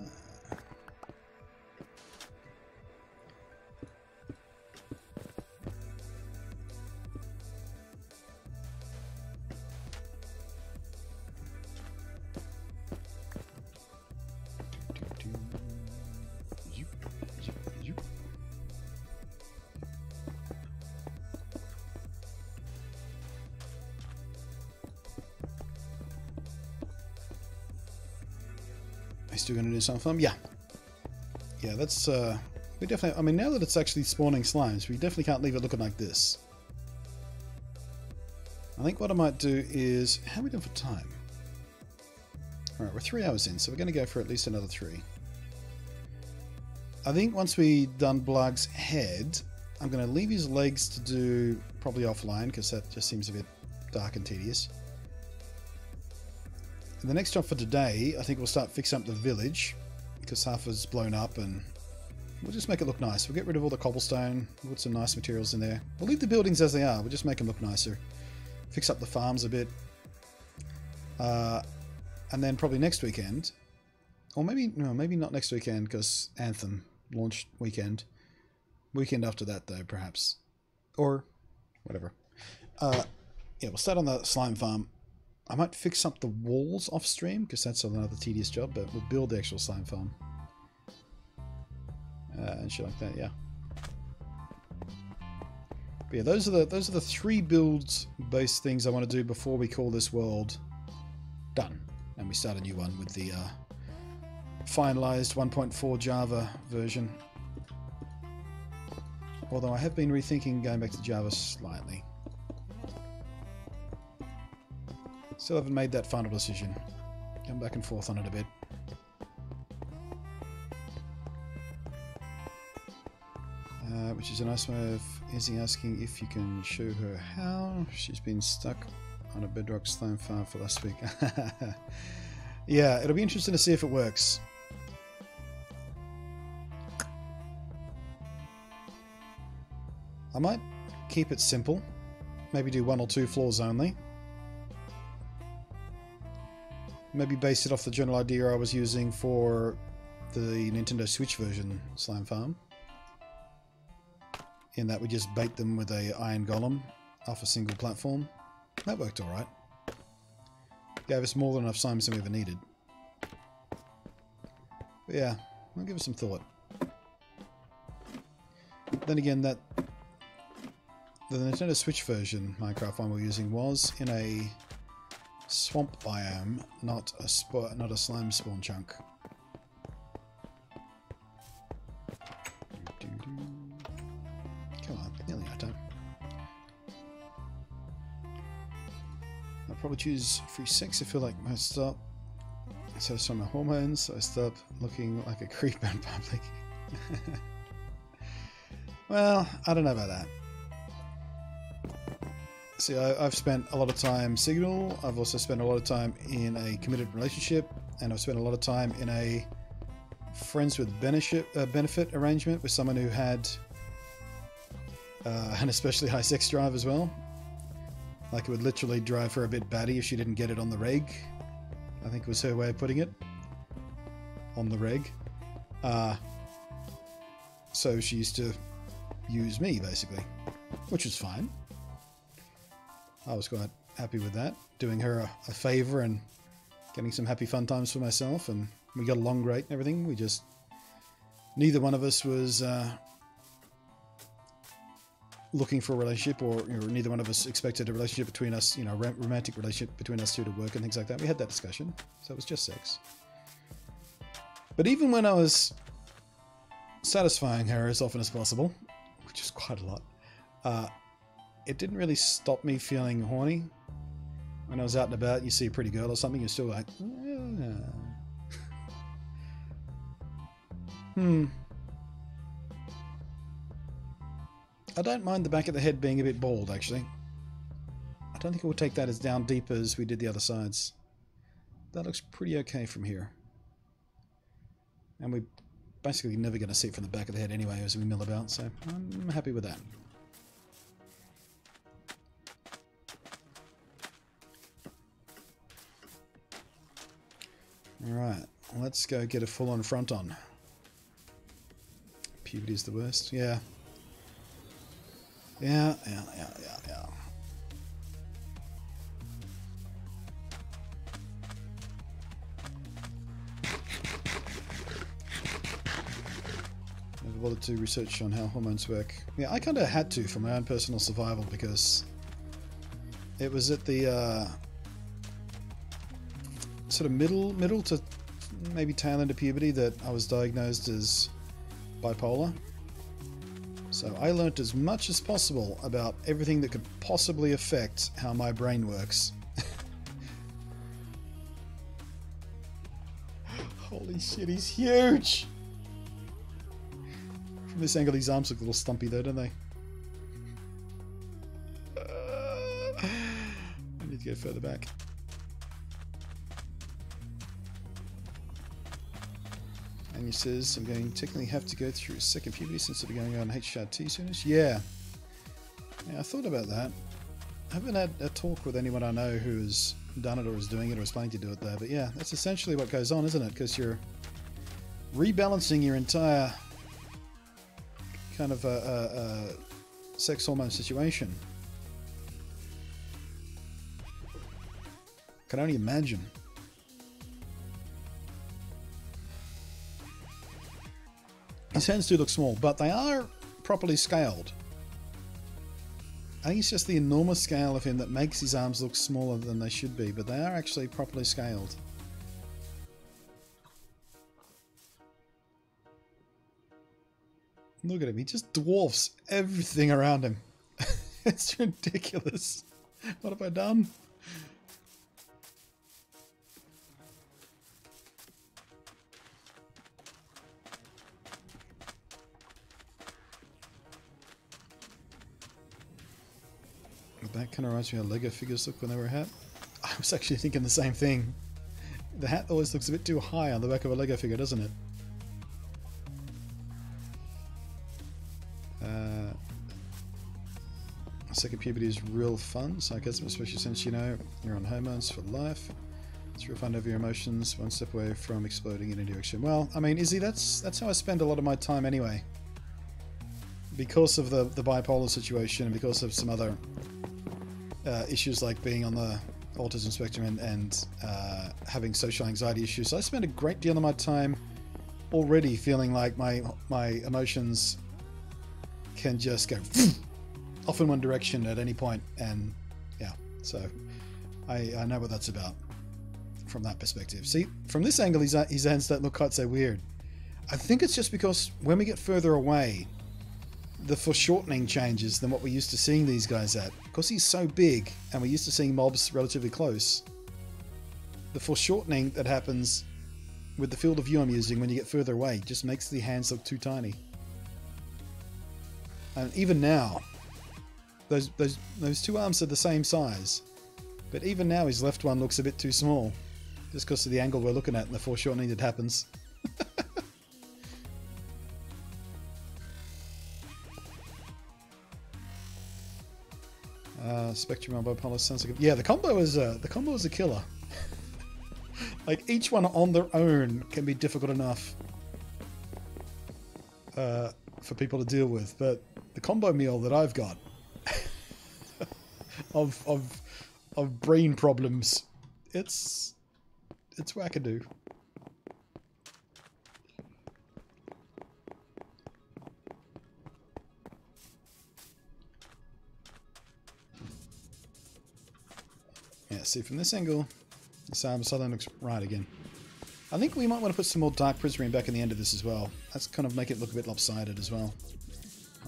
Still going to do some fun? Yeah. Yeah, that's, we definitely, I mean, now that it's actually spawning slimes, we definitely can't leave it looking like this. I think what I might do is, how are we doing for time? Alright, we're 3 hours in, so we're going to go for at least another 3. I think once we done Blug's head, I'm going to leave his legs to do probably offline, because that just seems a bit dark and tedious. And the next job for today, I think we'll start fixing up the village, because half is blown up, and we'll just make it look nice. We'll get rid of all the cobblestone, we'll put some nice materials in there. We'll leave the buildings as they are, we'll just make them look nicer. Fix up the farms a bit. And then probably next weekend, or maybe, no, maybe not next weekend, because Anthem launch weekend. Weekend after that, though, perhaps. Or whatever. Yeah, we'll start on the slime farm. I might fix up the walls off stream, because that's another tedious job, but we'll build the actual slime farm. And shit like that, yeah. But yeah, those are the 3 builds based things I want to do before we call this world done. And we start a new one with the finalized 1.4 Java version. Although I have been rethinking going back to Java slightly. Still haven't made that final decision. Come back and forth on it a bit. Which is a nice way of Izzy asking if you can show her how. She's been stuck on a Bedrock slime farm for last week. Yeah, it'll be interesting to see if it works. I might keep it simple. Maybe do 1 or 2 floors only. Maybe base it off the general idea I was using for the Nintendo Switch version slime farm. In that we just bait them with a iron golem off a single platform. That worked alright. Gave us more than enough slimes than we ever needed. But yeah, I'll give it some thought. Then again, the Nintendo Switch version Minecraft one we're using was in a swamp biome, not a slime spawn chunk. Come on, nearly out of time. I'll probably choose free sex. I feel like I stop. So some my hormones, so I stop looking like a creep in public. Well, I don't know about that. See, I've spent a lot of time Signal. I've also spent a lot of time in a committed relationship, and I've spent a lot of time in a friends with benefit arrangement with someone who had an especially high sex drive as well. Like, it would literally drive her a bit batty if she didn't get it on the reg. I think was her way of putting it. On the reg. So she used to use me, basically. Which was fine. I was quite happy with that. Doing her a favour and getting some happy fun times for myself. And we got along great and everything. We just... Neither one of us was... looking for a relationship, or neither one of us expected a relationship between us, romantic relationship between us two to work and things like that. We had that discussion, so it was just sex. But even when I was satisfying her as often as possible, which is quite a lot, it didn't really stop me feeling horny. When I was out and about, you see a pretty girl or something, you're still like, I don't mind the back of the head being a bit bald, actually. I don't think we'll take that as down deep as we did the other sides. That looks pretty okay from here. And we're basically never going to see it from the back of the head anyway as we mill about, so I'm happy with that. Alright, let's go get a full-on front on. Puberty's the worst, yeah. Yeah. Never bothered to research on how hormones work. Yeah, I kind of had to for my own personal survival because it was at the sort of middle to maybe tail end of puberty that I was diagnosed as bipolar. So I learnt as much as possible about everything that could possibly affect how my brain works. Holy shit, he's huge! From this angle, these arms look a little stumpy though, don't they? I need to go further back. And he says, I'm going to technically have to go through a second puberty since it'll be going on HRT soonish. Yeah, I thought about that. I haven't had a talk with anyone I know who's done it or is doing it or is planning to do it there. But yeah, that's essentially what goes on, isn't it? Because you're rebalancing your entire kind of sex hormone situation. Can only imagine. His hands do look small, but they are properly scaled. I think it's just the enormous scale of him that makes his arms look smaller than they should be, but they are actually properly scaled. Look at him, he just dwarfs everything around him. It's ridiculous. What have I done? That kind of reminds me how Lego figures look when they wear a hat. I was actually thinking the same thing. The hat always looks a bit too high on the back of a Lego figure, doesn't it? Second puberty is real fun, sarcasm, especially since, you know, you're on hormones for life. It's real fun over your emotions, one step away from exploding in a direction. Well, I mean, Izzy, that's how I spend a lot of my time anyway. Because of the bipolar situation and because of some other issues like being on the autism spectrum and having social anxiety issues. So I spend a great deal of my time already feeling like my emotions can just go off in one direction at any point, and yeah, so I know what that's about from that perspective. See, from this angle his hands don't look quite so weird. I think it's just because when we get further away, the foreshortening changes than what we're used to seeing these guys at. Because he's so big and we're used to seeing mobs relatively close, the foreshortening that happens with the field of view I'm using when you get further away just makes the hands look too tiny. And even now, those two arms are the same size, but even now his left one looks a bit too small just because of the angle we're looking at and the foreshortening that happens. Spectrum and bipolar sounds like yeah. The combo is a killer. Like each one on their own can be difficult enough for people to deal with, but the combo meal that I've got of brain problems, it's wackadoo. Yeah, see, from this angle, the southern looks right again. I think we might want to put some more dark prismarine back in the end of this as well. That's kind of make it look a bit lopsided as well,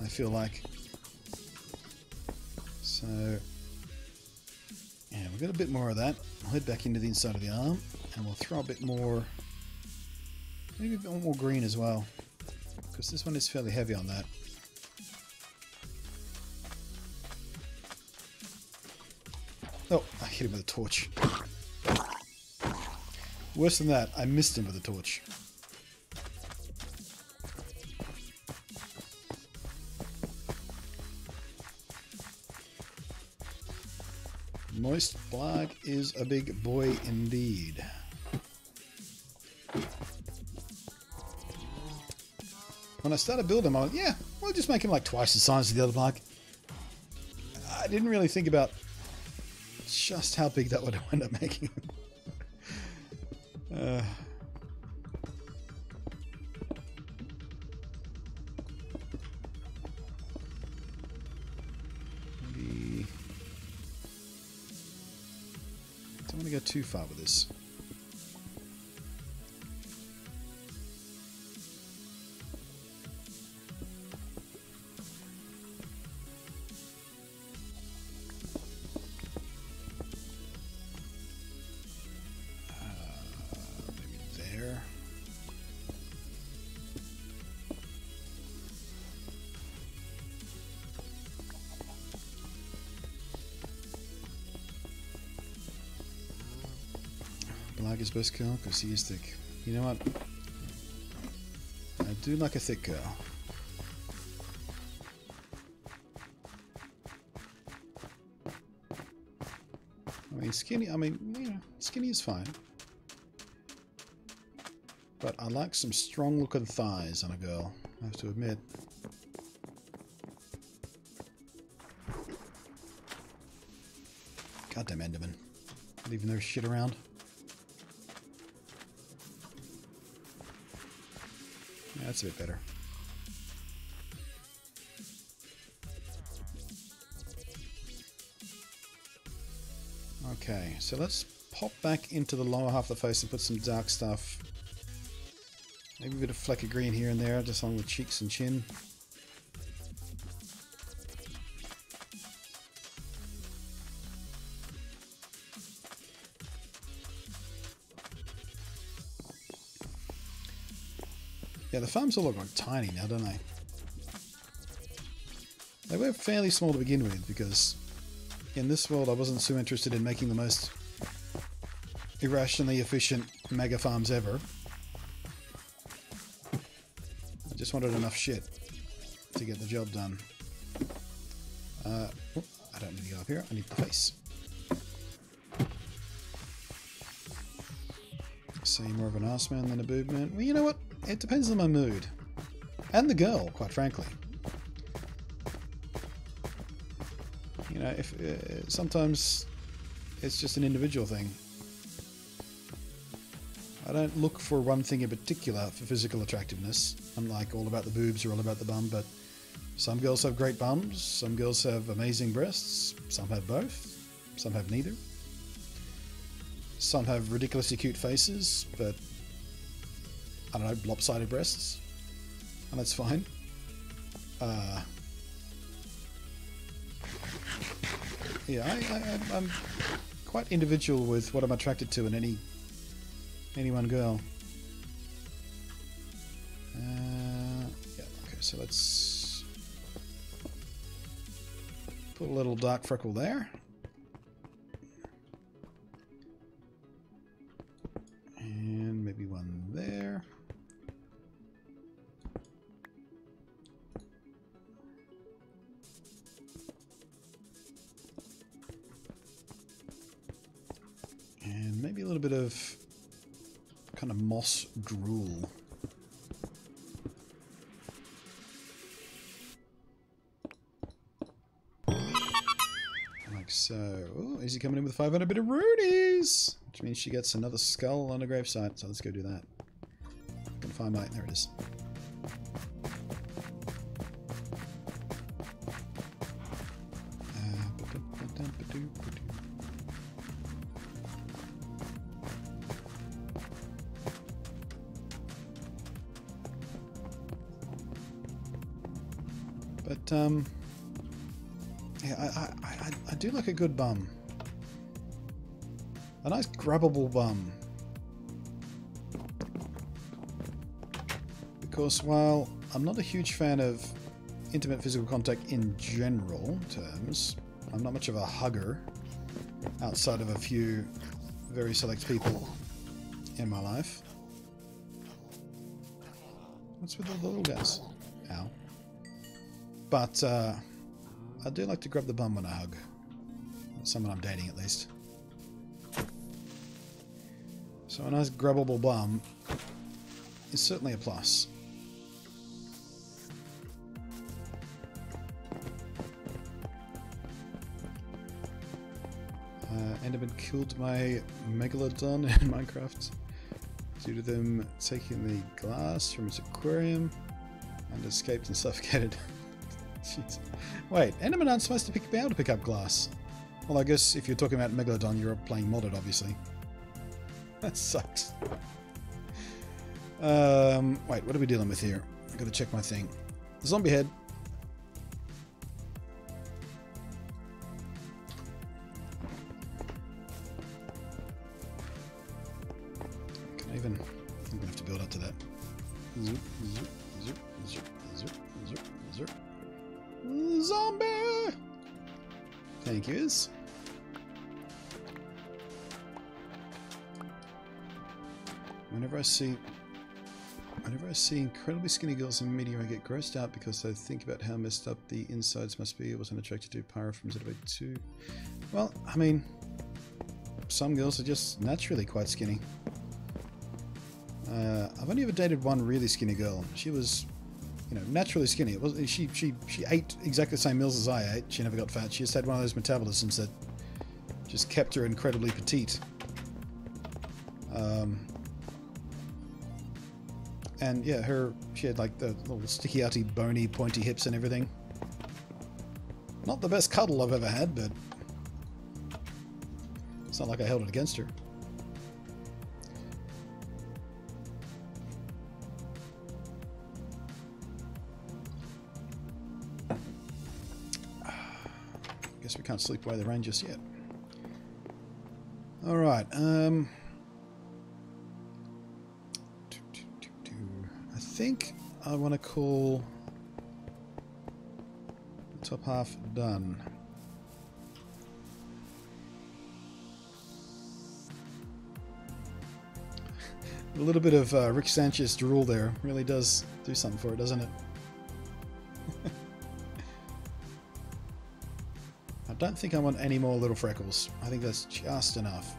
I feel like. So, yeah, we've got a bit more of that. I'll head back into the inside of the arm, and we'll throw a bit more, maybe a bit more green as well, because this one is fairly heavy on that. Oh, I hit him with a torch. Worse than that, I missed him with a torch. Moist Blag is a big boy indeed. When I started building him, I went, yeah, we'll just make him like twice the size of the other Blag. I didn't really think about just how big that would end up making him. Maybe don't want to go too far with this. Blag is best girl because he is thick. You know what? I do like a thick girl. I mean, skinny. I mean, you know, skinny is fine. But I like some strong-looking thighs on a girl. I have to admit. Goddamn Enderman. Leaving their shit around. Yeah, that's a bit better. Okay, so let's pop back into the lower half of the face and put some dark stuff. Maybe a bit of fleck of green here and there, just along the cheeks and chin. Yeah, the farms all look like tiny now, don't they? They were fairly small to begin with, because in this world I wasn't so interested in making the most irrationally efficient mega farms ever. I just wanted enough shit to get the job done. I don't need to go up here, I need the face. See, more of an arse man than a boob man. Well, you know what? It depends on my mood. And the girl, quite frankly. You know, if sometimes it's just an individual thing. I don't look for one thing in particular for physical attractiveness. I'm like all about the boobs or all about the bum, but some girls have great bums, some girls have amazing breasts, some have both, some have neither. Some have ridiculously cute faces, but I don't know, lopsided breasts, and that's fine. Yeah, I'm quite individual with what I'm attracted to in any one girl. Yeah, okay, so let's put a little dark freckle there. And maybe one there. And maybe a little bit of kind of moss drool. Like so. Oh, is he coming in with 500 bit of rudies? Which means she gets another skull on a gravesite. So let's go do that. I'm gonna find my... There it is. But, yeah, I do like a good bum. A nice grabbable bum. Because while I'm not a huge fan of intimate physical contact in general terms, I'm not much of a hugger. outside of a few very select people in my life. What's with all the little guys? Ow. But I do like to grab the bum when I hug. Someone I'm dating, at least. So a nice grabbable bum is certainly a plus. Enderman killed my megalodon in Minecraft due to them taking the glass from its aquarium and escaped and suffocated. Jeez. Wait, Endermen aren't supposed to be able to pick up glass. Well, I guess if you're talking about megalodon, you're playing modded, obviously. That sucks. Wait, what are we dealing with here? I gotta check my thing. Zombie head. Can I even... I'm gonna have to build up to that. Zoop, zoop, zoop, zoop, zoop, zoop, zoop. Zombie! Thank yous. Whenever I see incredibly skinny girls in media, I get grossed out because I think about how messed up the insides must be. I wasn't attracted to Pyro from ZB2. Well, I mean, some girls are just naturally quite skinny. I've only ever dated one really skinny girl. She was, you know, naturally skinny. It was she ate exactly the same meals as I ate. She never got fat. She just had one of those metabolisms that just kept her incredibly petite. And yeah, she had like the little sticky-outy, bony, pointy hips and everything. Not the best cuddle I've ever had, but it's not like I held it against her. Guess we can't sleep away the rain just yet. Alright, I think I want to call the top half done. A little bit of Rick Sanchez drool there really does do something for it, doesn't it? I don't think I want any more little freckles. I think that's just enough.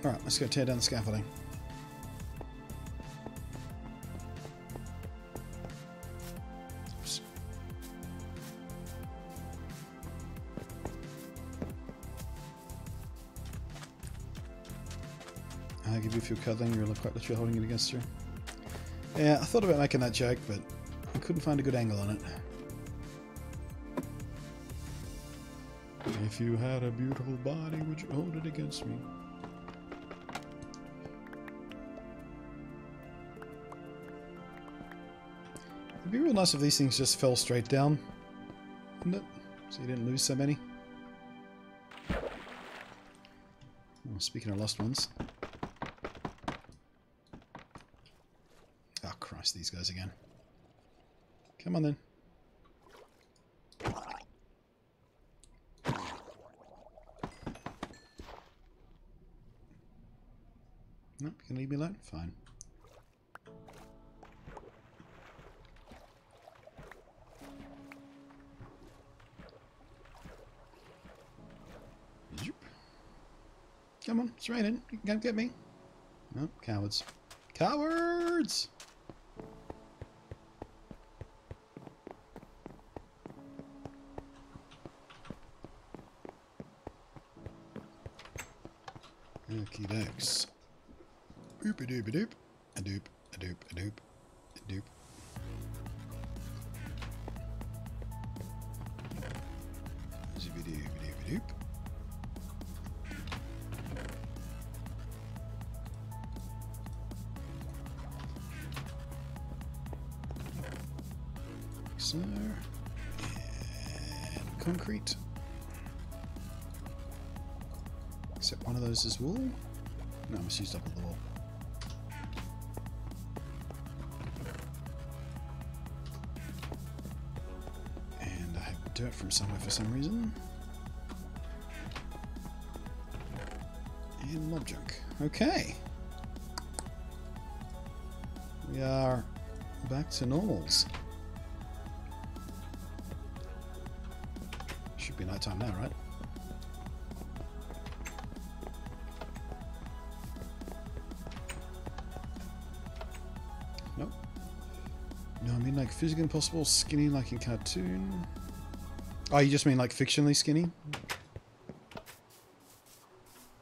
Alright, let's go tear down the scaffolding. Oops. I'll give you a few cuddling, you're quite literally holding it against her. Yeah, I thought about making that joke, but I couldn't find a good angle on it. If you had a beautiful body, would you hold it against me? It'd be real nice if these things just fell straight down, wouldn't it? So you didn't lose so many. Oh, speaking of lost ones. Oh Christ, these guys again. Come on then. Nope, you can leave me alone? Fine. Come on, it's raining. You can come get me. No, cowards. Cowards! Okie dokes. Boop a doop a doop. A doop a doop a doop a doop. Zippy doop a doop a doop. So, and concrete. Except one of those is wool. No, I'm used up all the wool. And I have dirt from somewhere for some reason. And mob junk. Okay. We are back to normals. Should be nighttime now, right? Nope. No, I mean like physically impossible, skinny like in cartoon. Oh, you just mean like fictionally skinny?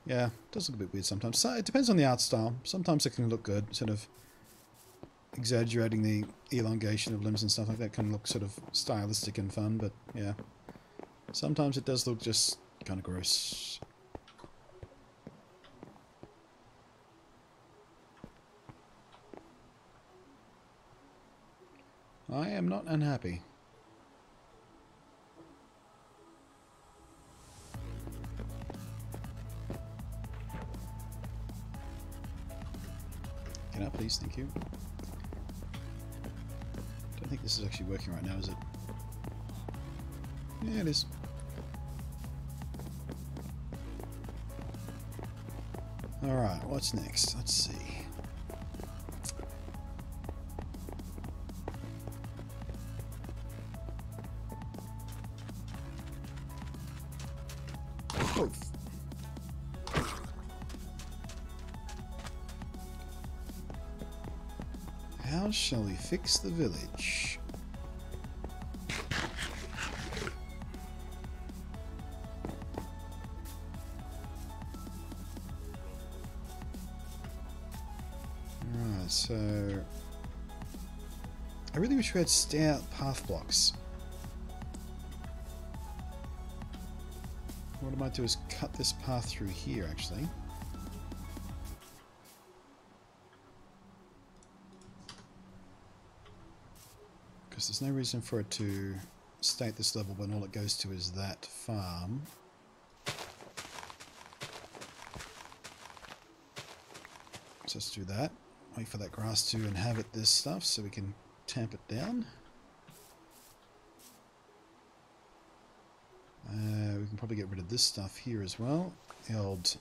Yeah, it does look a bit weird sometimes. So it depends on the art style. Sometimes it can look good, sort of exaggerating the elongation of limbs and stuff like that can look sort of stylistic and fun, but yeah. Sometimes it does look just kind of gross. I am not unhappy. Get out, please. Thank you. Don't think this is actually working right now, is it? Yeah, it is. Alright, what's next? Let's see. Oof. How shall we fix the village? Alright, so I really wish we had stair path blocks. What I might do is cut this path through here, actually. Because there's no reason for it to stay at this level when all it goes to is that farm. So let's do that. Wait for that grass to inhabit this stuff so we can tamp it down. We can probably get rid of this stuff here as well. The old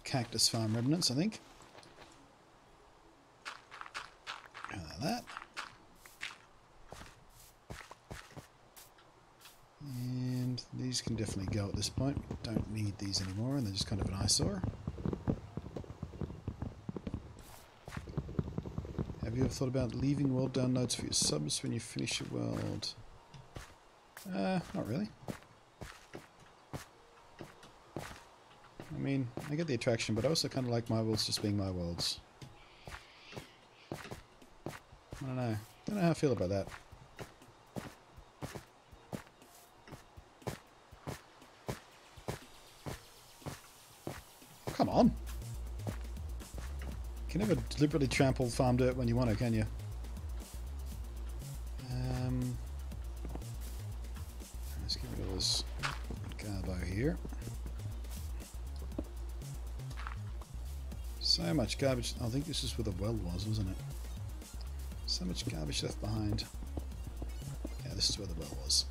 cactus farm remnants, I think. That. And these can definitely go at this point. We don't need these anymore, and they're just kind of an eyesore. Have you ever thought about leaving world downloads for your subs when you finish your world? Not really. I mean, I get the attraction, but I also kind of like my worlds just being my worlds. I don't know. Don't know how I feel about that. Come on. You can never deliberately trample farm dirt when you want to, can you? Let's get rid of this garbo here. So much garbage. I think this is where the well was, wasn't it? So much garbage left behind. Yeah, this is where the well was.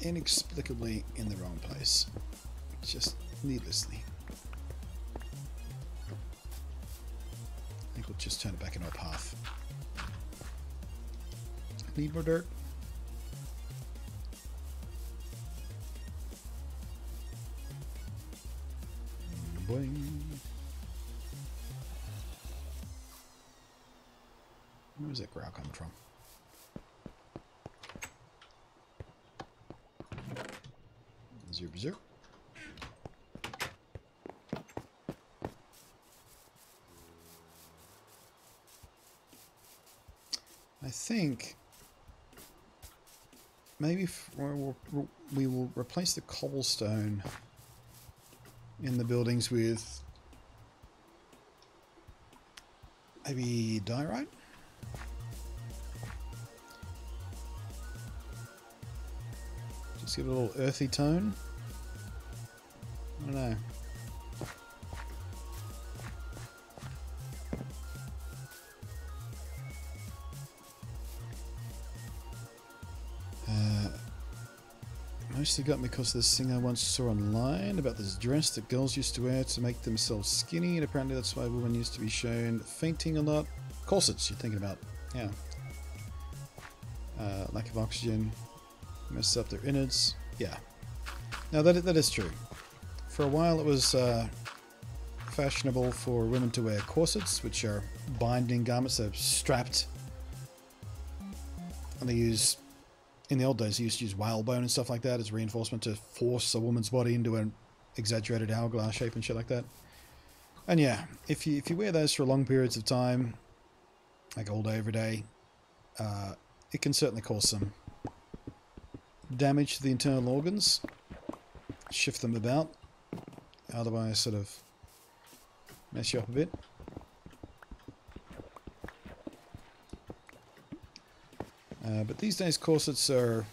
Inexplicably in the wrong place. Just needlessly. I think we'll just turn it back into a path. Need more dirt. Boing. Where's that growl coming from? Zero, zero. I think maybe we will replace the cobblestone in the buildings with maybe diorite. Just give it a little earthy tone. I don't know. Mostly got me because of this thing I once saw online about this dress that girls used to wear to make themselves skinny, and apparently that's why women used to be shown fainting a lot. Corsets, you're thinking about. Yeah. Lack of oxygen. Messes up their innards. Yeah. Now that is true. For a while it was fashionable for women to wear corsets, which are binding garments that are strapped. And they use... In the old days, they used to use whalebone and stuff like that as reinforcement to force a woman's body into an exaggerated hourglass shape and shit like that. And yeah, if you wear those for long periods of time, like all day, every day, it can certainly cause some damage to the internal organs, shift them about, otherwise sort of mess you up a bit. But these days corsets are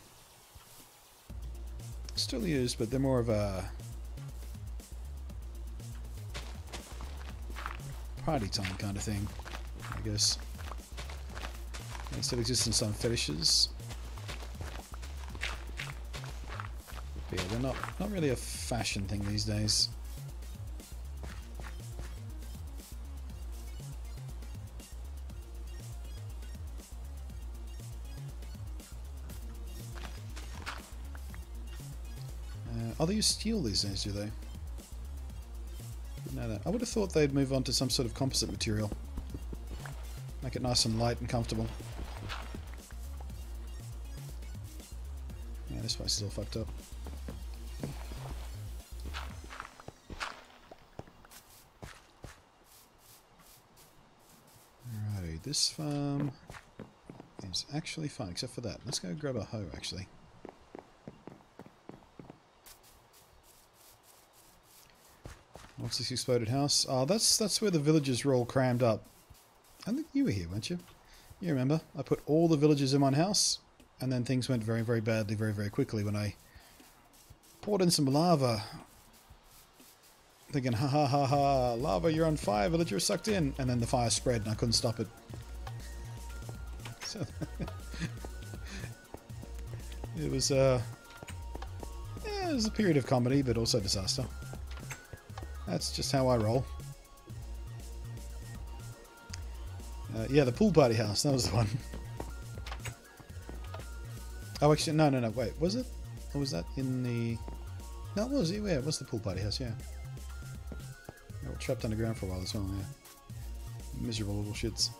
still used, but they're more of a party time kind of thing, I guess. They still exist in some fetishes. But yeah, they're not really a fashion thing these days. Oh, they use steel these days, do they? Didn't know that. I would have thought they'd move on to some sort of composite material. Make it nice and light and comfortable. Yeah, this place is all fucked up. Alrighty, this farm is actually fine, except for that. Let's go grab a hoe, actually. What's this exploded house? Oh, that's where the villagers were all crammed up. I think you were here, weren't you? You remember? I put all the villagers in one house, and then things went very, very badly very, very quickly when I poured in some lava. Thinking, ha ha ha ha, lava, you're on fire, villager sucked in. And then the fire spread and I couldn't stop it. So it was a period of comedy, but also disaster. That's just how I roll. Yeah, the pool party house, that was the one. Oh, actually, no, wait, was it? Or was that in the... No, it was, yeah, it was the pool party house, yeah. They were trapped underground for a while as well, yeah. Miserable little shits.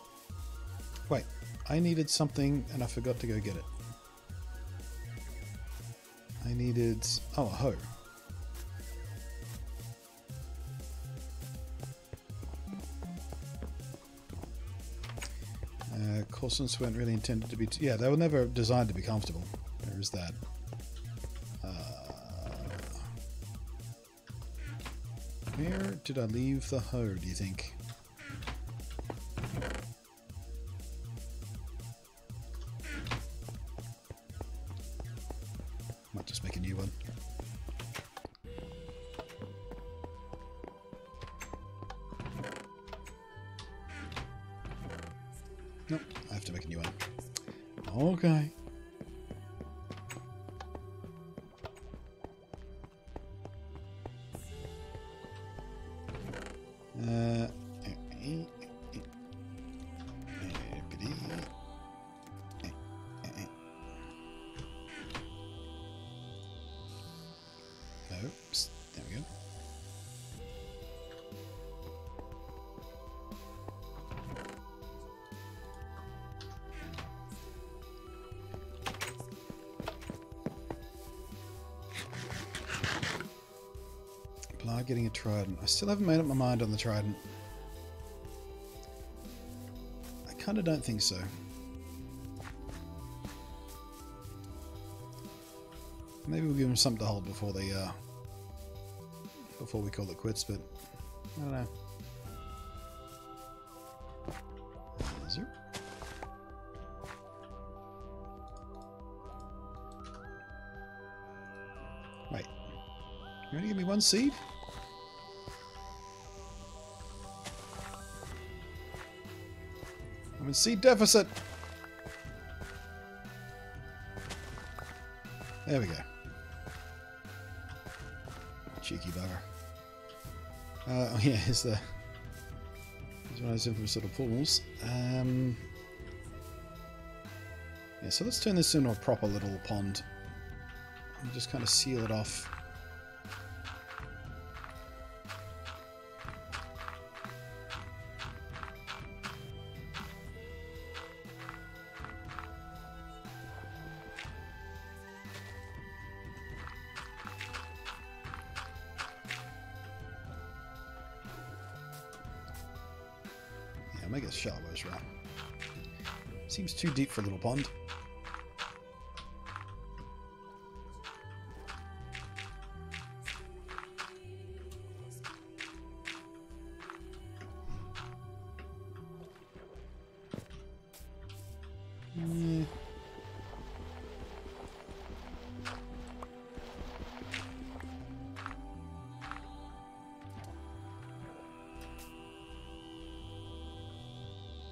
Wait, I needed something and I forgot to go get it. I needed... Oh, a hoe. Corsets weren't really intended to be... yeah, they were never designed to be comfortable. There is that. Where did I leave the hoe, do you think? Might just make a new one. Nope, I have to make a new one. Okay. Oops, there we go. Apply getting a trident. I still haven't made up my mind on the trident. I kind of don't think so. Maybe we'll give them something to hold before they before we call it quits, but I don't know. Is there? Wait. You only give me one seed? I'm in seed deficit. There we go. Cheeky bugger. Oh yeah, here's one of those different sort of pools. Yeah, so let's turn this into a proper little pond. And just kind of seal it off. Yeah, make it shallow as well. Seems too deep for a little pond.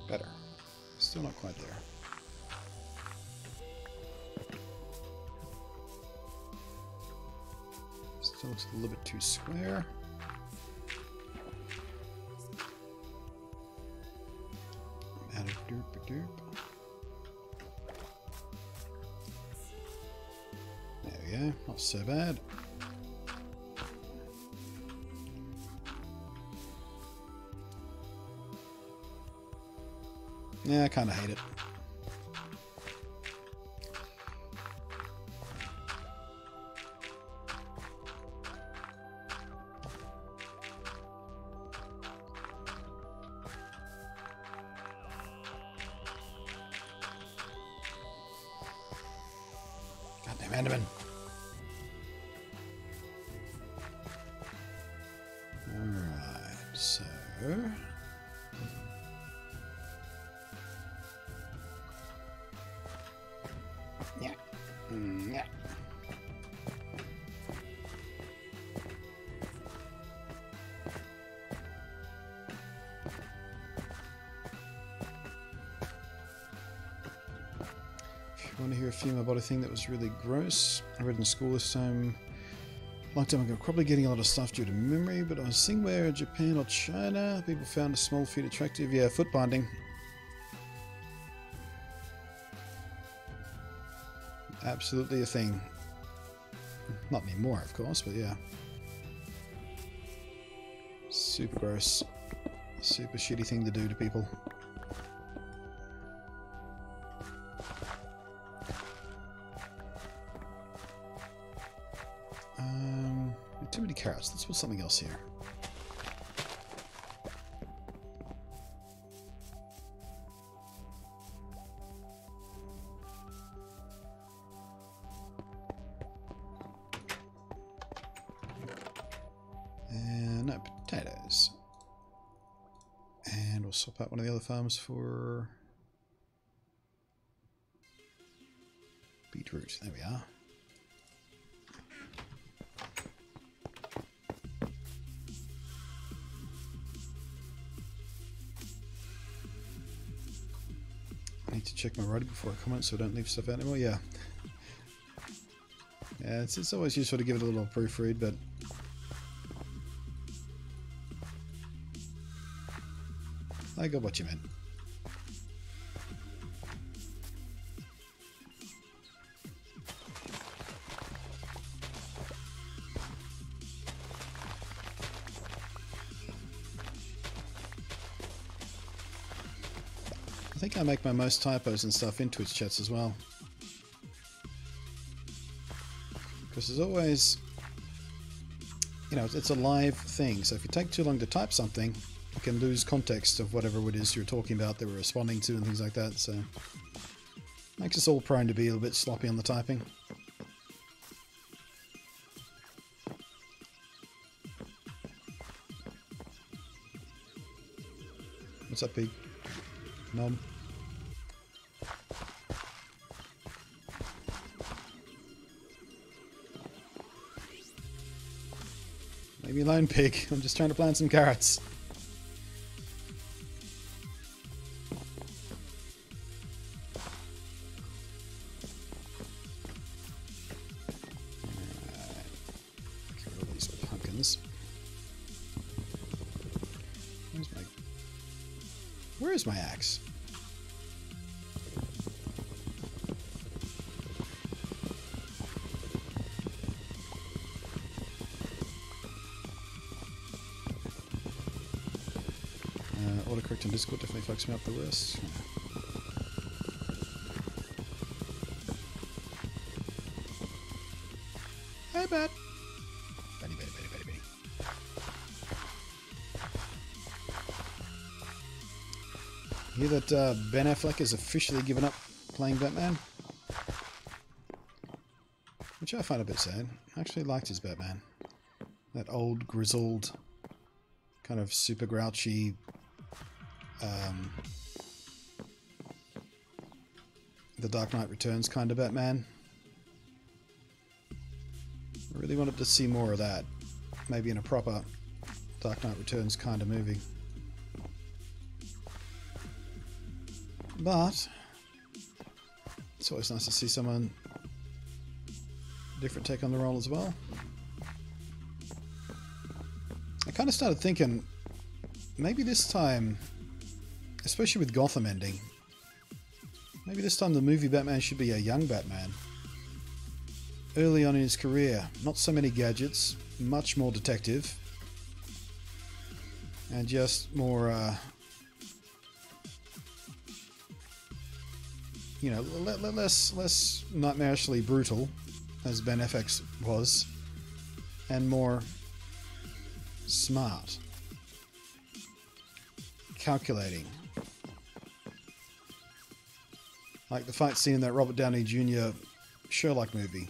Better. Still not quite there. Still looks a little bit too square. Add a derp. There we go. Not so bad. Yeah, I kind of hate it. Goddamn Enderman. Alright, so... Yeah. If you want to hear a female body thing that was really gross, I read in school this time, a long time ago, probably getting a lot of stuff due to memory, but I was seeing where in Japan or China, people found a small feet attractive. Yeah, foot binding. Absolutely a thing. Not anymore, of course, but yeah. Super gross. Super shitty thing to do to people. Too many carrots. Let's put something else here. No, potatoes. And we'll swap out one of the other farms for beetroot. There we are. I need to check my writing before I comment so I don't leave stuff out anymore. Yeah. Yeah, it's always useful to give it a little proofread, but I got what you meant. I think I make my most typos and stuff in Twitch chats as well. Because there's always, you know, it's a live thing, so if you take too long to type something, you can lose context of whatever it is you're talking about that we're responding to and things like that, so makes us all prone to be a little bit sloppy on the typing. What's up, pig? Nom. Leave me alone, pig. I'm just trying to plant some carrots. Get rid of these pumpkins. is my axe? Autocorrect in Discord definitely fucks me up the worst. Hey, Bat. Batty, batty, batty, batty, batty. Hear that Ben Affleck has officially given up playing Batman? Which I find a bit sad. I actually liked his Batman. That old, grizzled, kind of super grouchy, The Dark Knight Returns kind of Batman. I really wanted to see more of that. Maybe in a proper Dark Knight Returns kind of movie. But it's always nice to see someone different take on the role as well. I kind of started thinking maybe this time, especially with Gotham ending, maybe this time the movie Batman should be a young Batman. Early on in his career, not so many gadgets, much more detective, and just more, you know, less nightmarishly brutal, as Ben Affleck was, and more smart, calculating. Like the fight scene in that Robert Downey Jr. Sherlock movie,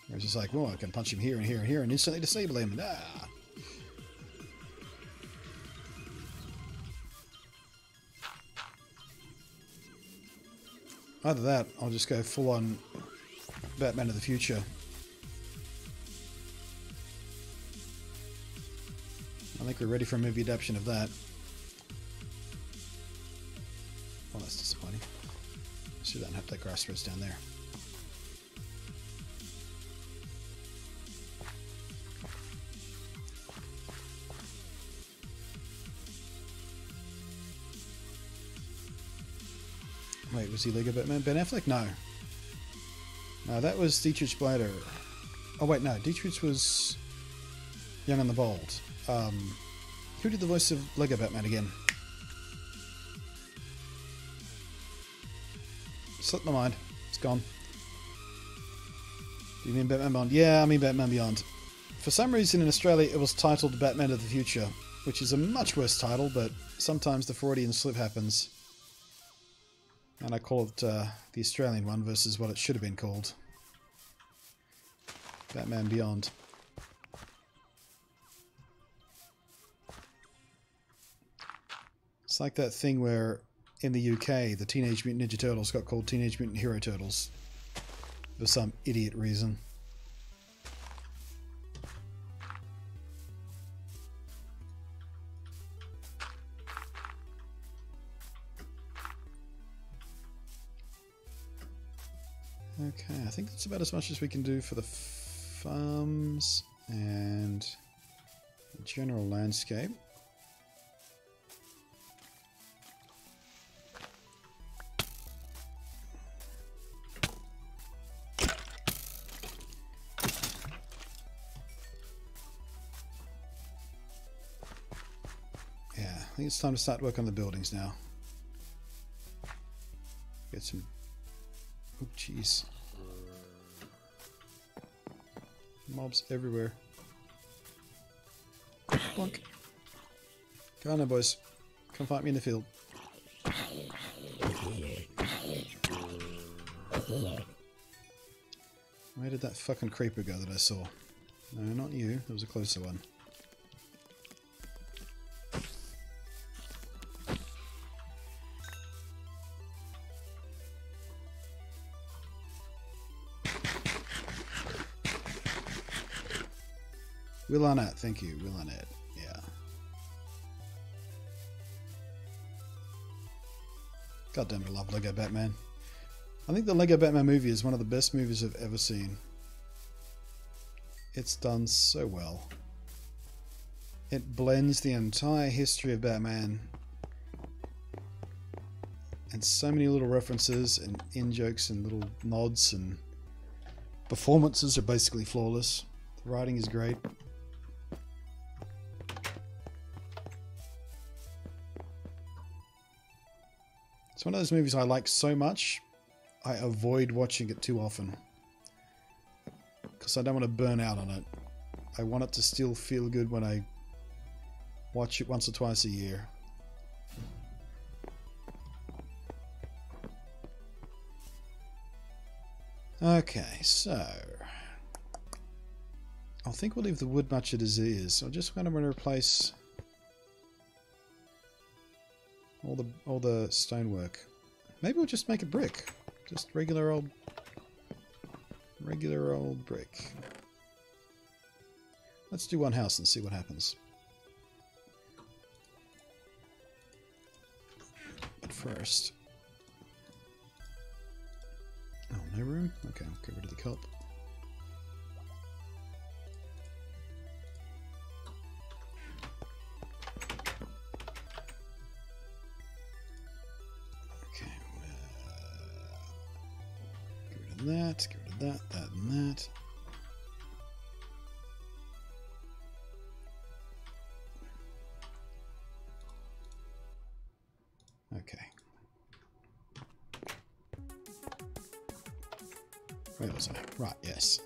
where it's just like, well, I can punch him here and here and here and instantly disable him. And, Either that, I'll just go full on Batman of the future. I think we're ready for a movie adaptation of that. Well, that's disappointing. Let's do that and hope that grass grows down there. Wait, was he Lego Batman? Ben Affleck? No. No, that was Dietrich Bader. Oh wait, no. Dietrich was Young and the Bold. Who did the voice of Lego Batman again? Slipped my mind. It's gone. Do you mean Batman Beyond? Yeah, I mean Batman Beyond. For some reason in Australia it was titled Batman of the Future, which is a much worse title, but sometimes the Freudian slip happens. And I call it the Australian one versus what it should have been called. Batman Beyond. It's like that thing where in the UK the Teenage Mutant Ninja Turtles got called Teenage Mutant Hero Turtles for some idiot reason. Okay, I think that's about as much as we can do for the farms and the general landscape. Yeah, I think it's time to start work on the buildings now. Get some... Oh, jeez. Mobs everywhere. Blunk. Come on now, boys. Come fight me in the field. Where did that fucking creeper go that I saw? No, not you. There was a closer one. Will Arnett, thank you, Will Arnett, yeah. God damn it, I love Lego Batman. I think the Lego Batman movie is one of the best movies I've ever seen. It's done so well. It blends the entire history of Batman And so many little references and in-jokes and little nods, and performances are basically flawless. The writing is great. It's one of those movies I like so much, I avoid watching it too often. Because I don't want to burn out on it. I want it to still feel good when I watch it once or twice a year. Okay, so I think we'll leave the wood much as it is. I'm just going to replace all the stonework. Maybe we'll just make it brick. Just regular old brick. Let's do one house and see what happens. But first, oh, no room? Okay, I'll get rid of the kelp. Okay, get rid of that, that and that. Okay. Where was I? Right, yes.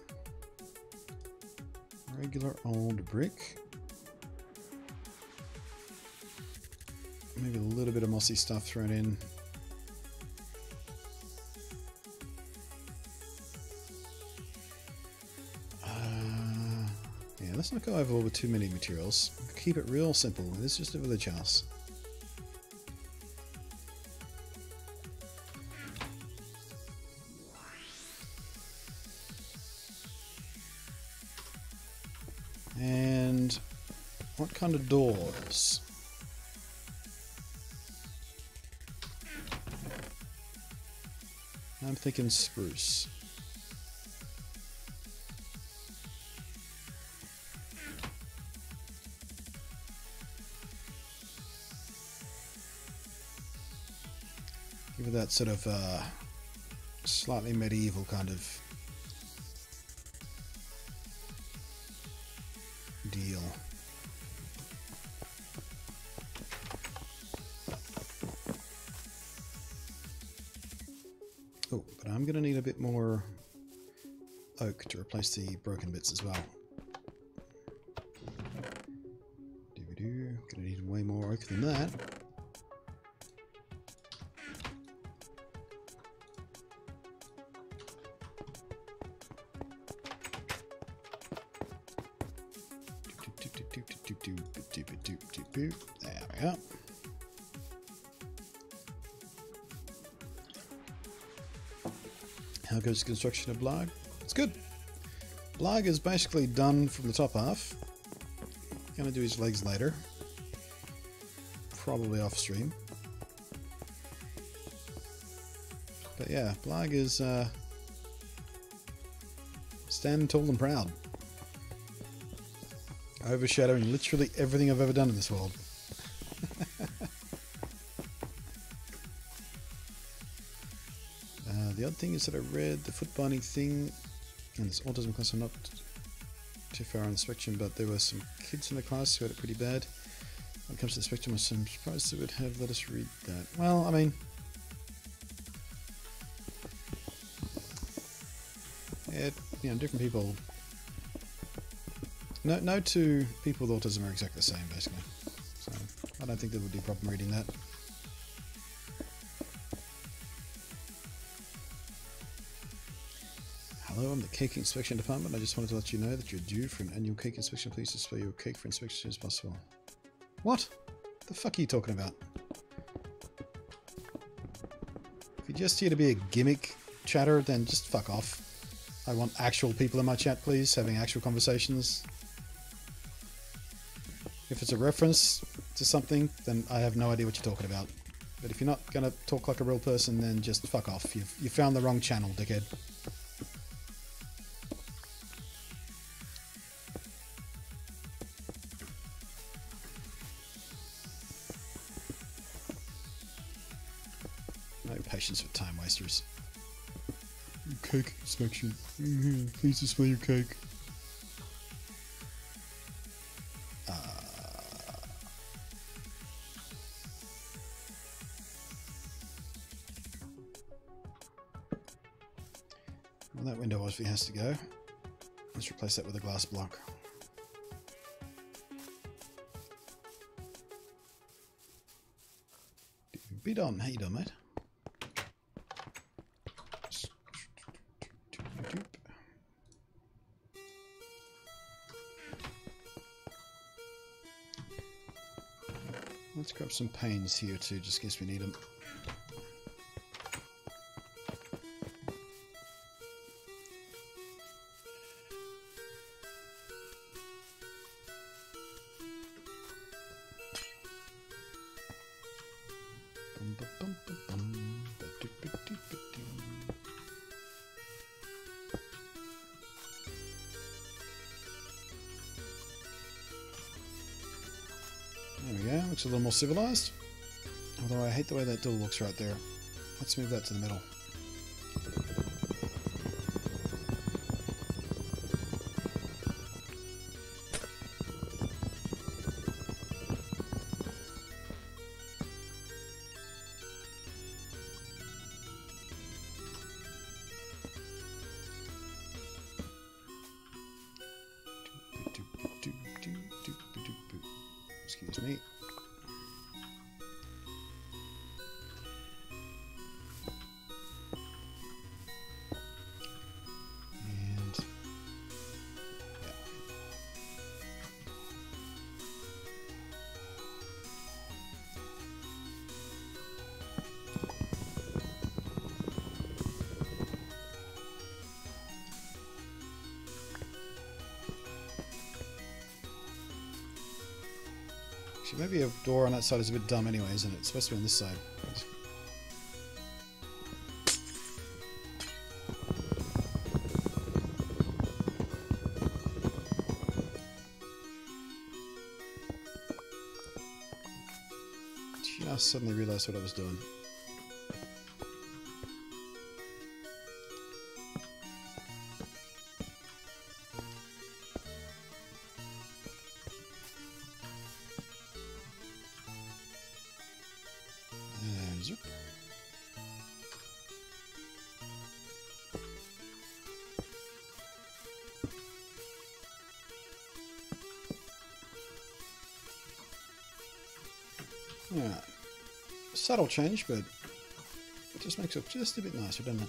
Regular old brick. Maybe a little bit of mossy stuff thrown in. Yeah, let's not go over with too many materials. Keep it real simple. This is just a village house. And what kind of doors? I'm thinking spruce. Give it that sort of slightly medieval kind of deal. Oh, but I'm going to need a bit more oak to replace the broken bits as well. Going to need way more oak than that. There we go. How goes the construction of Blag? It's good. Blag is basically done from the top half. Gonna do his legs later. Probably off stream. But yeah, Blag is standing tall and proud. Overshadowing literally everything I've ever done in this world. The odd thing is that I read the foot binding thing, and this autism class, I'm not too far on the spectrum, but there were some kids in the class who had it pretty bad. When it comes to the spectrum, I'm surprised they would have let us read that. Well, I mean, yeah, different people. No two people with autism are exactly the same, basically. So I don't think there would be a problem reading that. Hello, I'm the cake inspection department. I just wanted to let you know that you're due for an annual cake inspection. Please display your cake for inspection as soon as possible. What? The fuck are you talking about? If you're just here to be a gimmick chatter, then just fuck off. I want actual people in my chat, please, having actual conversations. If it's a reference to something, then I have no idea what you're talking about. But if you're not going to talk like a real person, then just fuck off. You found the wrong channel, dickhead. No patience with time wasters. Cake inspection. Please display your cake. Well, that window obviously has to go. Let's replace that with a glass block. Be done. How you doing, mate? Let's grab some panes here too, just in case we need them. There we go, looks a little more civilized. Although I hate the way that door looks right there. Let's move that to the middle. Excuse me. And yeah. Actually, maybe a door on that side is a bit dumb anyway, isn't it? It's supposed to be on this side. Just suddenly realised what I was doing. Zoop. Yeah. Subtle change, but it just makes it just a bit nicer, doesn't it?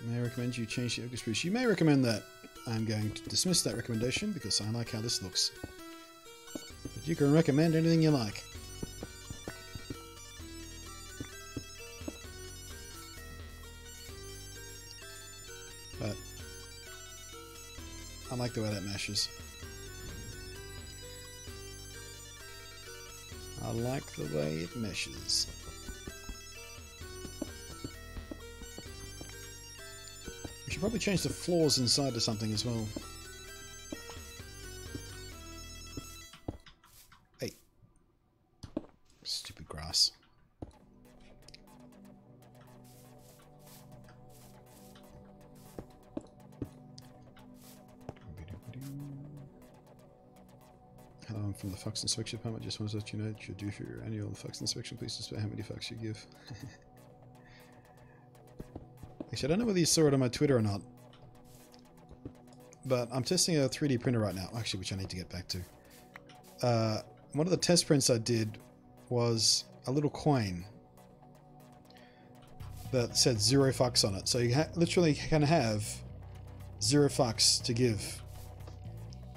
May I recommend you change the Ogre Spruce? You may recommend that. I'm going to dismiss that recommendation because I like how this looks. But you can recommend anything you like. But I like the way that meshes. I like the way it meshes. We should probably change the floors inside to something as well. Hey. Stupid grass. Hello, I'm from the Fox Inspection Department. Just wanted to let you know that you're due for your annual Fox Inspection. Please display how many fox you give. Actually, I don't know whether you saw it on my Twitter or not, but I'm testing a 3D printer right now, actually, which I need to get back to. One of the test prints I did was a little coin that said 0 fucks on it. So you literally can have 0 fucks to give.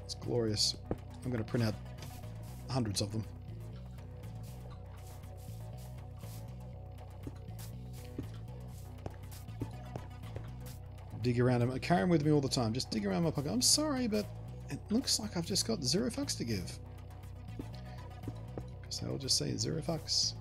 It's glorious. I'm going to print out hundreds of them. Dig around them. I carry them with me all the time. Just dig around my pocket. I'm sorry, but it looks like I've just got 0 fucks to give. So I'll just say 0 fucks.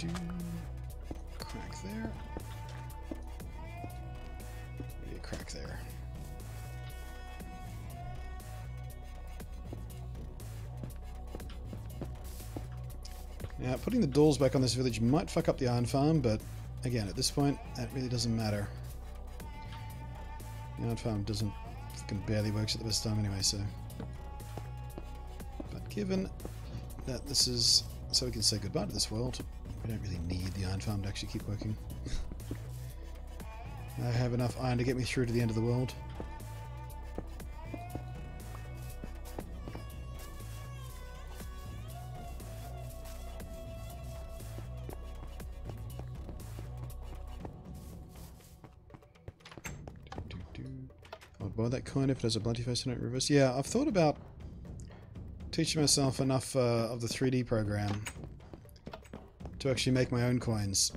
Do. Crack there. Maybe a crack there. Now, putting the doors back on this village might fuck up the iron farm, but again, at this point, that really doesn't matter. The iron farm doesn't fucking barely works at the best time anyway, so. But given that this is so we can say goodbye to this world, we don't really need the iron farm to actually keep working. I have enough iron to get me through to the end of the world. I'll buy that coin if it has a bloody face on it reverse. Yeah, I've thought about teaching myself enough of the 3D program to actually make my own coins.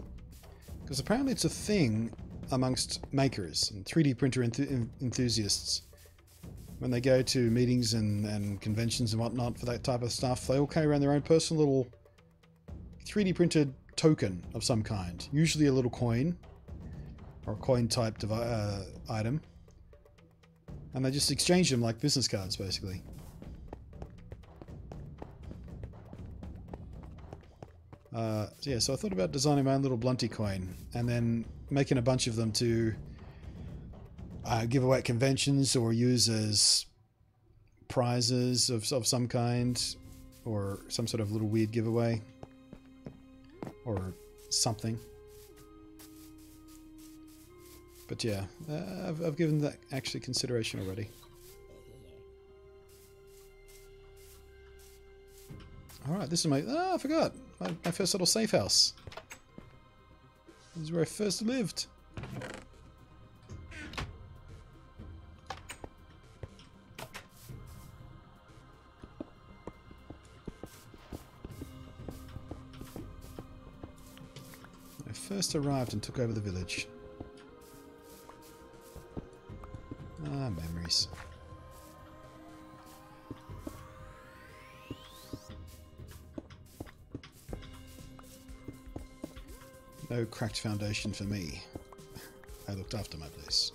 Because apparently it's a thing amongst makers and 3D printer enthusiasts. When they go to meetings and conventions and whatnot for that type of stuff, they all carry around their own personal little 3D printed token of some kind. Usually a little coin or a coin type item. And they just exchange them like business cards, basically. Yeah, so I thought about designing my own little Blunty coin and then making a bunch of them to give away at conventions or use as prizes of some kind or some sort of little weird giveaway or something. But yeah, I've given that actually consideration already. Alright, this is my... Ah, I forgot! My first little safe house. This is where I first lived. I first arrived and took over the village. Ah, memories. No cracked foundation for me. I looked after my place.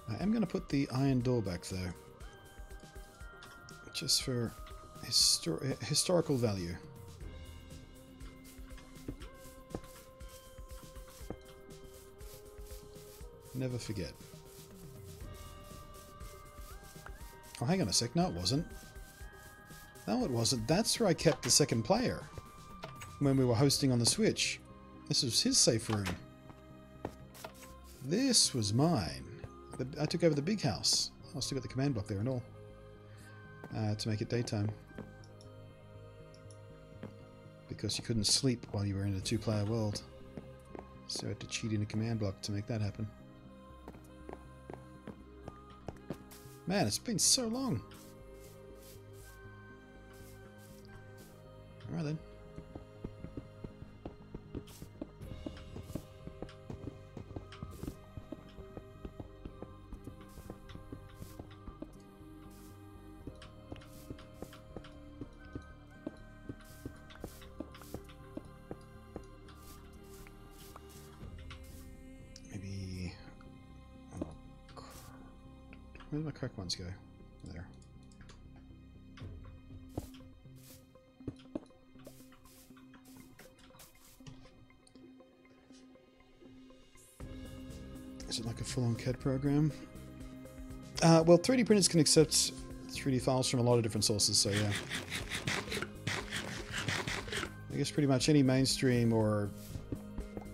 I am going to put the iron door back though. Just for historical value. Never forget. Oh, hang on a sec. No, it wasn't. No, it wasn't. That's where I kept the second player. When we were hosting on the Switch. This was his safe room. This was mine. I took over the big house. I still got the command block there and all. To make it daytime. Because you couldn't sleep while you were in a two-player world. So I had to cheat in a command block to make that happen. Man, it's been so long. Alright then. Maybe... Oh, where did my crack ones go? There. Is it like a full-on CAD program? Well, 3D printers can accept 3D files from a lot of different sources, so yeah. I guess pretty much any mainstream or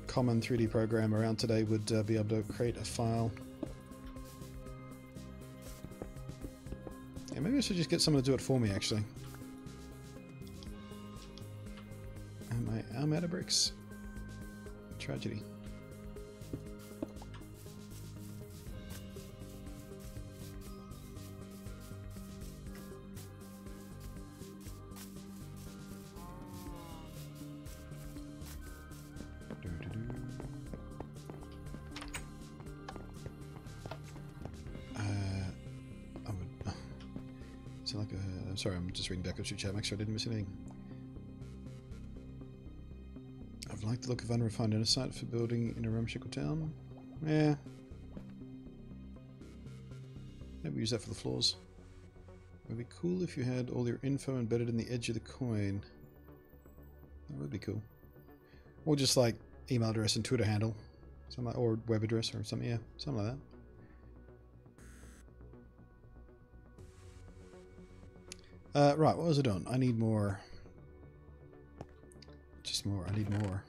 common 3D program around today would be able to create a file. Yeah, maybe I should just get someone to do it for me, actually. I'm out of bricks. Tragedy. Sorry, I'm just reading back up your chat. Make sure I didn't miss anything. the look of unrefined insight for building in a ramshackle town. Yeah. Maybe use that for the floors. It would be cool if you had all your info embedded in the edge of the coin. That would be cool. Or just like email address and Twitter handle. Something like, or web address or something, yeah. Something like that. Right, what was I doing? I need more. Just more. I need more.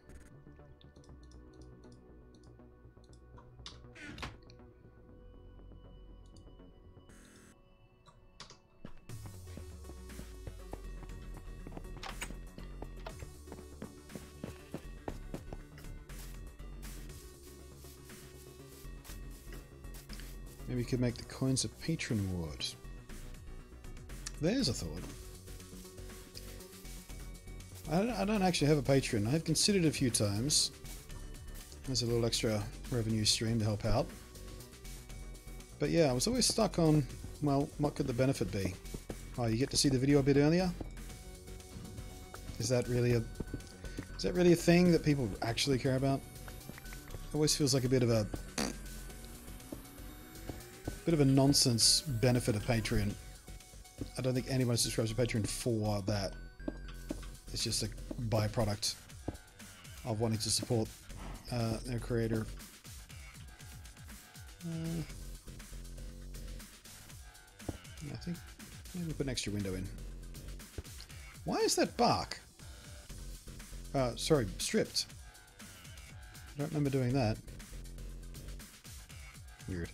Maybe you could make the coins a patron reward. There's a thought. I don't actually have a patron. I've considered it a few times. There's a little extra revenue stream to help out. But yeah, I was always stuck on, well, what could the benefit be? Oh, you get to see the video a bit earlier? Is that really a thing that people actually care about? It always feels like a bit of a nonsense benefit of Patreon. I don't think anyone subscribes to Patreon for that. It's just a byproduct of wanting to support their creator. I think maybe put an extra window in. Why is that bark? Sorry, stripped. I don't remember doing that. Weird.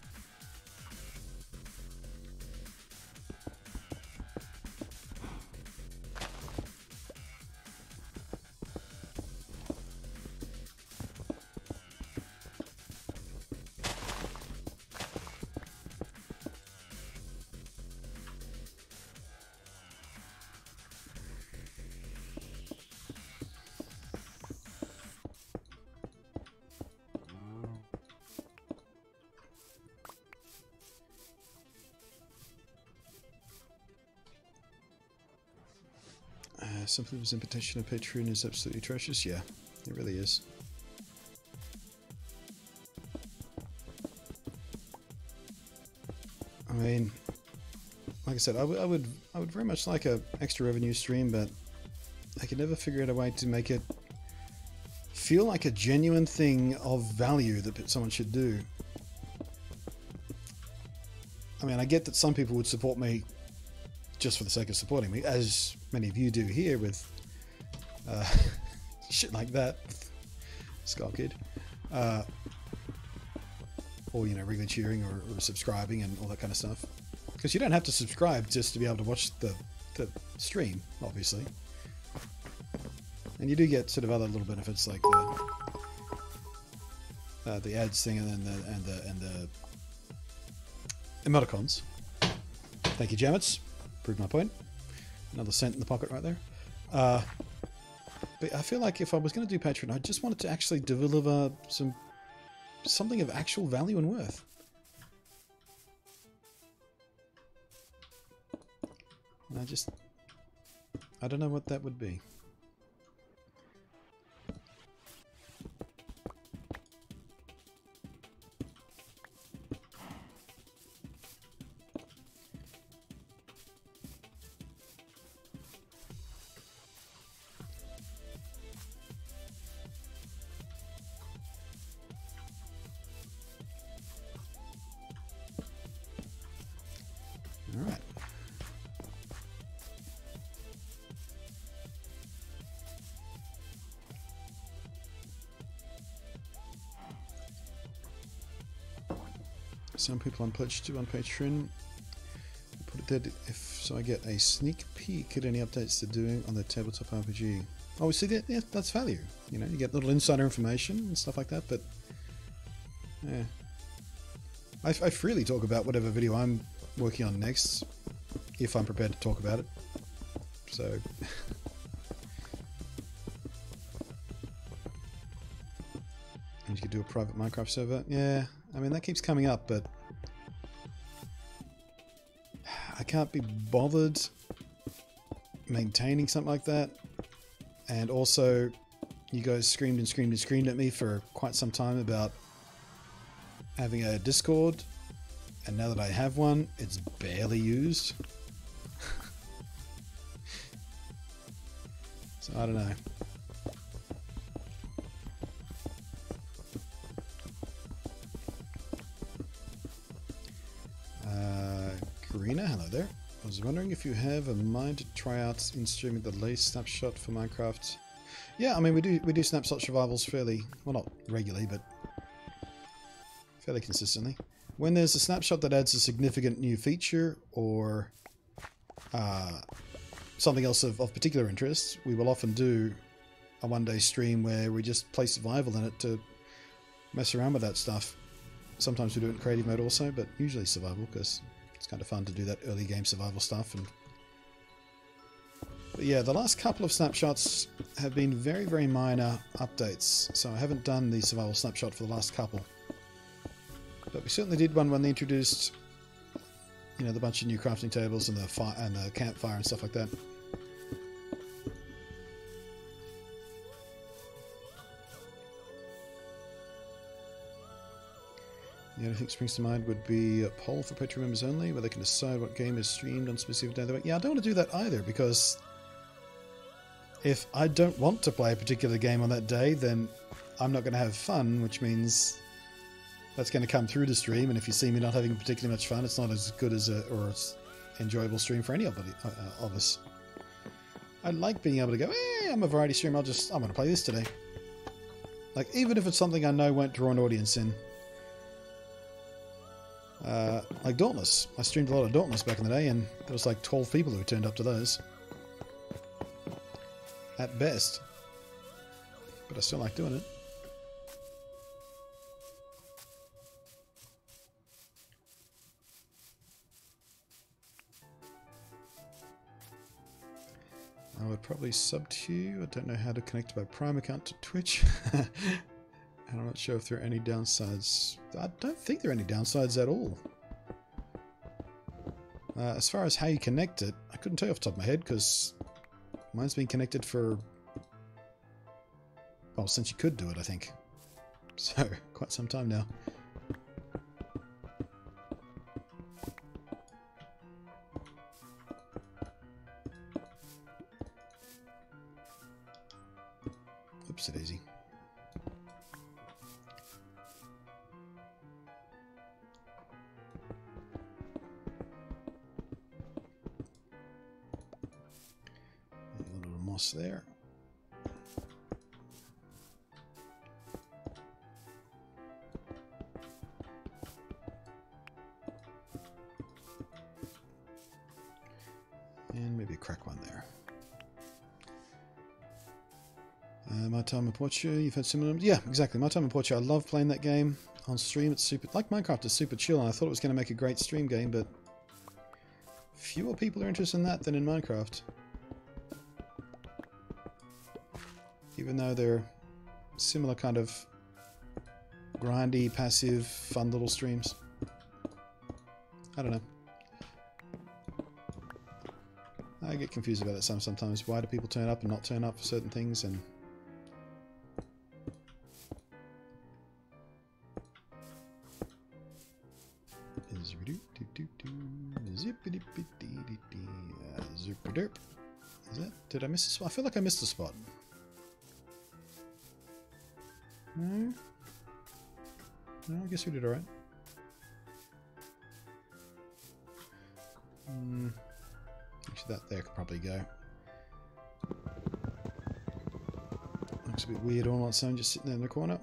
Some people's imputation of Patreon is absolutely atrocious. Yeah, it really is. I mean, like I said, I would very much like a extra revenue stream, but I could never figure out a way to make it feel like a genuine thing of value that someone should do. I mean, I get that some people would support me just for the sake of supporting me, as many of you do here with shit like that, Skull Kid, or you know, regular cheering or subscribing and all that kind of stuff. Because you don't have to subscribe just to be able to watch the stream, obviously, and you do get sort of other little benefits like the ads thing and the emoticons. Thank you, Jamets. Proved my point. Another cent in the pocket right there. But I feel like if I was going to do Patreon, I just wanted to actually deliver something of actual value and worth. And I don't know what that would be. Alright. Some people unpledged to on Patreon. Put it there so I get a sneak peek at any updates they're doing on their tabletop RPG. Oh, see that? Yeah, that's value. You know, you get little insider information and stuff like that. But yeah, I freely talk about whatever video I'm working on next, if I'm prepared to talk about it. So and you could do a private Minecraft server. Yeah, I mean that keeps coming up, but I can't be bothered maintaining something like that, and also You guys screamed and screamed and screamed at me for quite some time about having a Discord, and now that I have one, it's barely used. So I don't know. Karina, hello there. I was wondering if you have a mind to try out in streaming the latest snapshot for Minecraft. Yeah, I mean we do snapshot survivals fairly, well, not regularly, but fairly consistently. When there's a snapshot that adds a significant new feature or something else of particular interest, we will often do a one-day stream where we just play survival in it to mess around with that stuff. Sometimes we do it in creative mode also, but usually survival because it's kind of fun to do that early game survival stuff. But yeah, the last couple of snapshots have been very, very minor updates, so I haven't done the survival snapshot for the last couple. But we certainly did one when they introduced, you know, the bunch of new crafting tables and the fire and the campfire and stuff like that. The only thing that springs to mind would be a poll for Patreon members only, where they can decide what game is streamed on specific day of the week. Yeah, I don't want to do that either, because if I don't want to play a particular game on that day, then I'm not going to have fun, which means that's going to come through the stream, and if you see me not having particularly much fun, it's not as good as or as enjoyable stream for any of us. I like being able to go, hey, I'm a variety streamer, I'm going to play this today. Like, even if it's something I know won't draw an audience in. Like Dauntless. I streamed a lot of Dauntless back in the day, and there was like 12 people who turned up to those. At best. But I still like doing it. I would probably sub to you. I don't know how to connect my Prime account to Twitch. And I'm not sure if there are any downsides. I don't think there are any downsides at all. As far as how you connect it, I couldn't tell you off the top of my head because mine's been connected for, well, since you could do it, I think. So, quite some time now. Oopsie-daisy. A little moss there. And maybe a crack one there. My Time in Portugal, you've had similar... Yeah, exactly. My Time in Portugal, I love playing that game on stream. It's super... Like Minecraft, it's super chill, and I thought it was going to make a great stream game, but fewer people are interested in that than in Minecraft. Even though they're similar kind of grindy, passive, fun little streams. I don't know. I get confused about it sometimes. Why do people turn up and not turn up for certain things? And Zip-a-doop. Is that? Did I miss a spot? I feel like I missed a spot. No? No, I guess we did alright. Actually, that there could probably go. Looks a bit weird all on its own, just sitting there in the corner.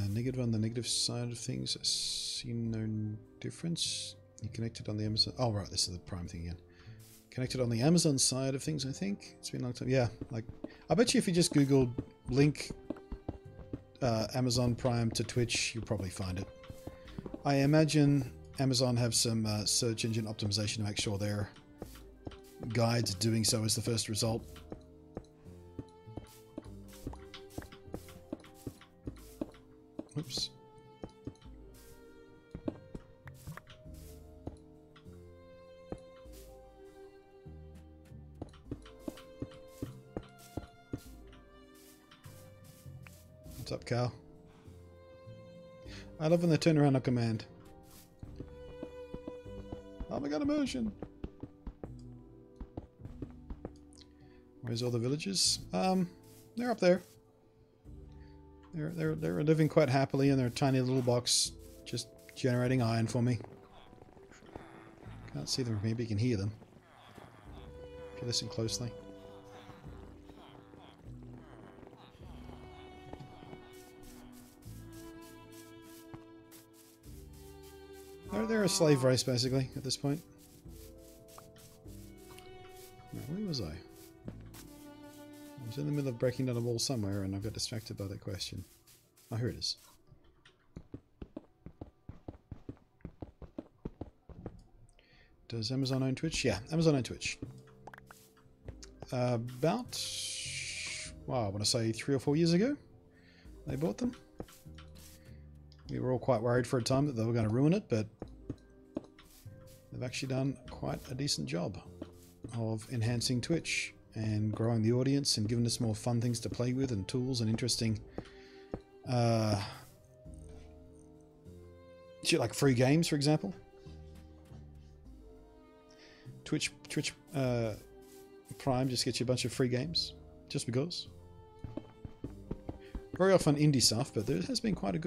Negative on the negative side of things, I see no difference. You connected on the Amazon... Oh, right, this is the Prime thing again. Connected on the Amazon side of things, I think. It's been a long time. Yeah, like, I bet you if you just Googled link Amazon Prime to Twitch, you'll probably find it. I imagine Amazon have some search engine optimization to make sure their guides doing so as the first result. Oops. What's up, Cal? I love when they turn around on command. Oh my god, immersion! Where's all the villagers? They're up there. They're living quite happily in their tiny little box, just generating iron for me. Can't see them from here, but you can hear them if you listen closely. They're a slave race, basically, at this point. Now, where was I? I was in the middle of breaking down a wall somewhere, and I got distracted by that question. Oh, here it is. Does Amazon own Twitch? Yeah, Amazon own Twitch. About, well, I want to say 3 or 4 years ago, they bought them. We were all quite worried for a time that they were going to ruin it, but they've actually done quite a decent job of enhancing Twitch and growing the audience and giving us more fun things to play with and tools and interesting shit like free games, for example. Twitch Prime just gets you a bunch of free games just because. Very often indie stuff, but there has been quite a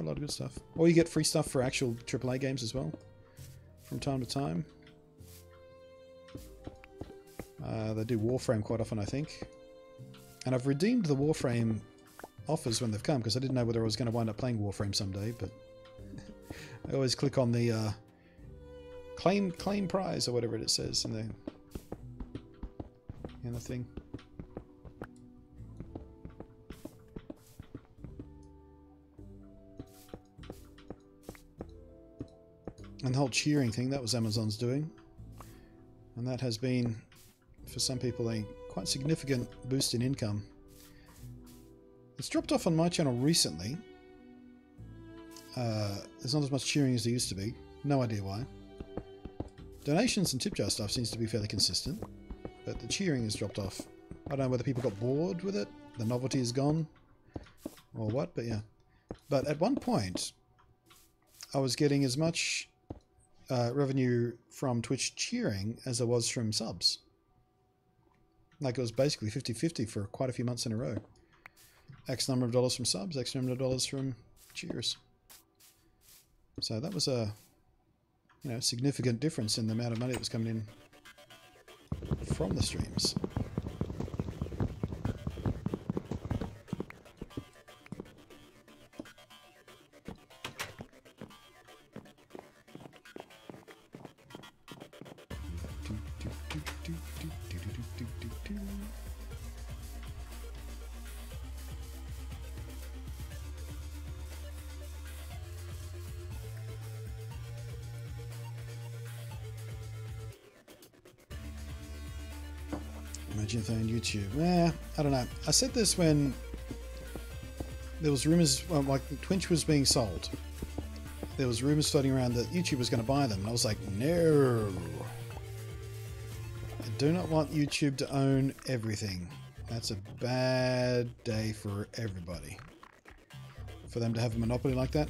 lot of good stuff. Or you get free stuff for actual AAA games as well, from time to time. They do Warframe quite often, I think. And I've redeemed the Warframe offers when they've come, because I didn't know whether I was going to wind up playing Warframe someday, but I always click on the claim prize or whatever it says in the thing. And the whole cheering thing, that was Amazon's doing. And that has been, for some people, a quite significant boost in income. It's dropped off on my channel recently. There's not as much cheering as there used to be. No idea why. Donations and tip jar stuff seems to be fairly consistent, but the cheering has dropped off. I don't know whether people got bored with it, the novelty is gone, or what, but yeah. But at one point, I was getting as much revenue from Twitch cheering as I was from subs. Like it was basically 50-50 for quite a few months in a row. X number of dollars from subs, X number of dollars from cheers. So that was a significant difference in the amount of money that was coming in from the streams. Imagine if they owned YouTube. I don't know. I said this when there was rumors, well, like Twitch was being sold. There was rumors floating around that YouTube was going to buy them. And I was like, no. I do not want YouTube to own everything. That's a bad day for everybody. For them to have a monopoly like that.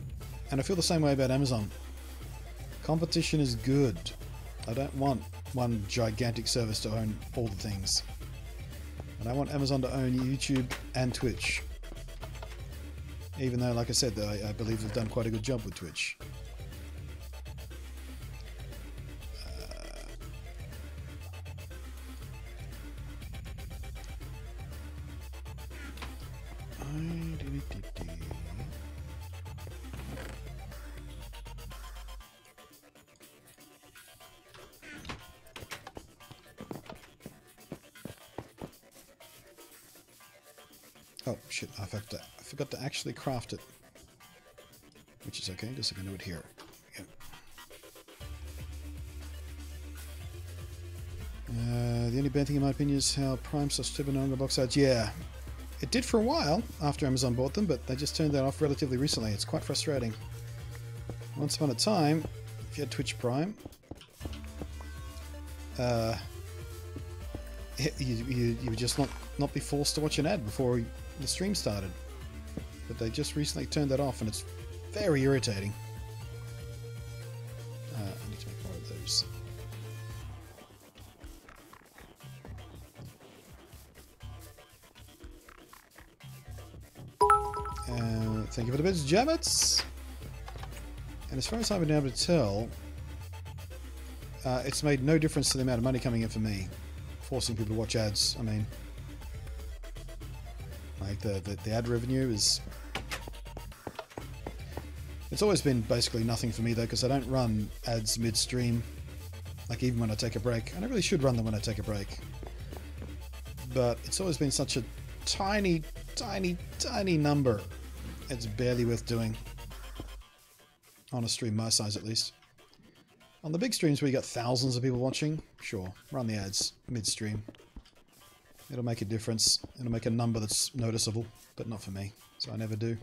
And I feel the same way about Amazon. Competition is good. I don't want one gigantic service to own all the things. And I want Amazon to own YouTube and Twitch. Even though, like I said, I believe they've done quite a good job with Twitch. Oh shit, I forgot to actually craft it. Which is okay, just so I can do it here. There we go. only bad thing in my opinion is how Prime starts to on the box ads. Yeah, it did for a while after Amazon bought them, but they just turned that off relatively recently. It's quite frustrating. Once upon a time, if you had Twitch Prime, you would just not be forced to watch an ad before the stream started. But they just recently turned that off, and it's very irritating. I need to make more of those. Thank you for the bits, Jammets! And as far as I've been able to tell, it's made no difference to the amount of money coming in for me. Forcing people to watch ads, I mean... Like, the ad revenue is... It's always been basically nothing for me, though, because I don't run ads mid-stream. Like, even when I take a break. I really should run them when I take a break. But it's always been such a tiny, tiny, tiny number. It's barely worth doing. On a stream my size, at least. On the big streams where you got thousands of people watching, sure, run the ads mid-stream. It'll make a difference. It'll make a number that's noticeable, but not for me, so I never do.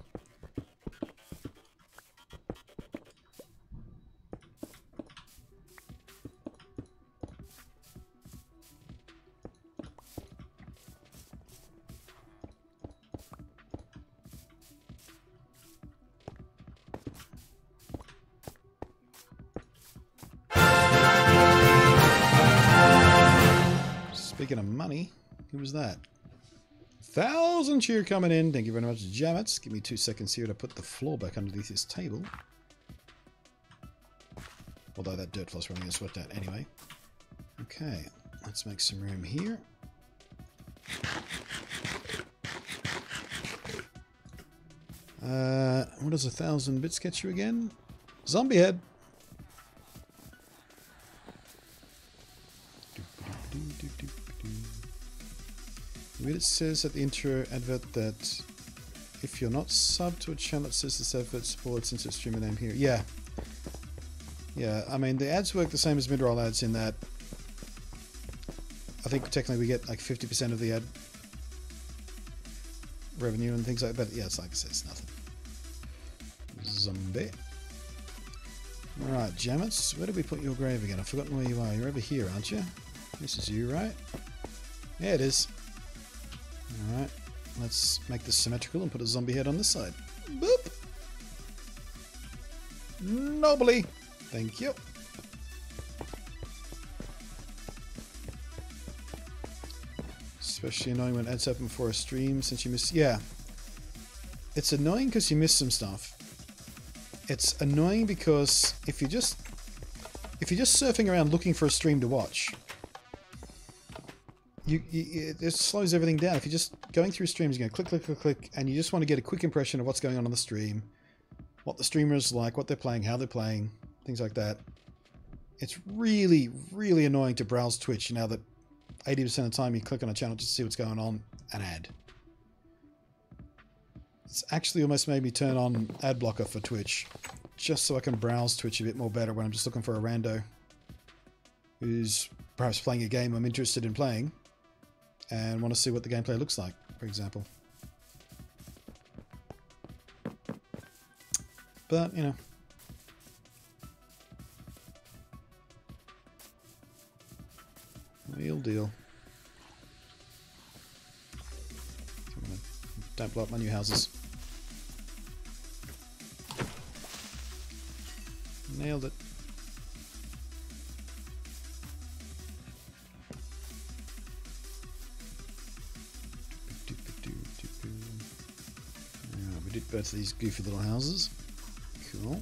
Speaking of money, who was that? 1,000 cheer coming in. Thank you very much, Jammets. Give me 2 seconds here to put the floor back underneath this table. Although that dirt floor's running gonna sweat out anyway. Okay, let's make some room here. What does 1,000 bits get you again? Zombie head. It says at the intro advert that if you're not subbed to a channel, it says this advert supports into streamer name here. Yeah. Yeah, I mean, the ads work the same as mid-roll ads in that I think technically we get like 50% of the ad revenue and things like that. But yeah, it's like I said, it's nothing. Zombie. Alright, Jammets, where did we put your grave again? I've forgotten where you are. You're over here, aren't you? This is you, right? Yeah, it is. Alright, let's make this symmetrical and put a zombie head on this side. Boop! Nobly! Thank you. Especially annoying when ads open for a stream since you miss... Yeah. It's annoying because you miss some stuff. It's annoying because if you're just surfing around looking for a stream to watch, it slows everything down. If you're just going through streams, you're going click, click, click, click, and you just want to get a quick impression of what's going on the stream, what the streamer is like, what they're playing, how they're playing, things like that. It's really, really annoying to browse Twitch now that 80% of the time you click on a channel just to see what's going on, an ad. It's actually almost made me turn on ad blocker for Twitch, just so I can browse Twitch a bit more better when I'm just looking for a rando who's perhaps playing a game I'm interested in playing and want to see what the gameplay looks like, for example. But, you know. Real deal. Come on, don't blow up my new houses. Nailed it. We did both of these goofy little houses. Cool.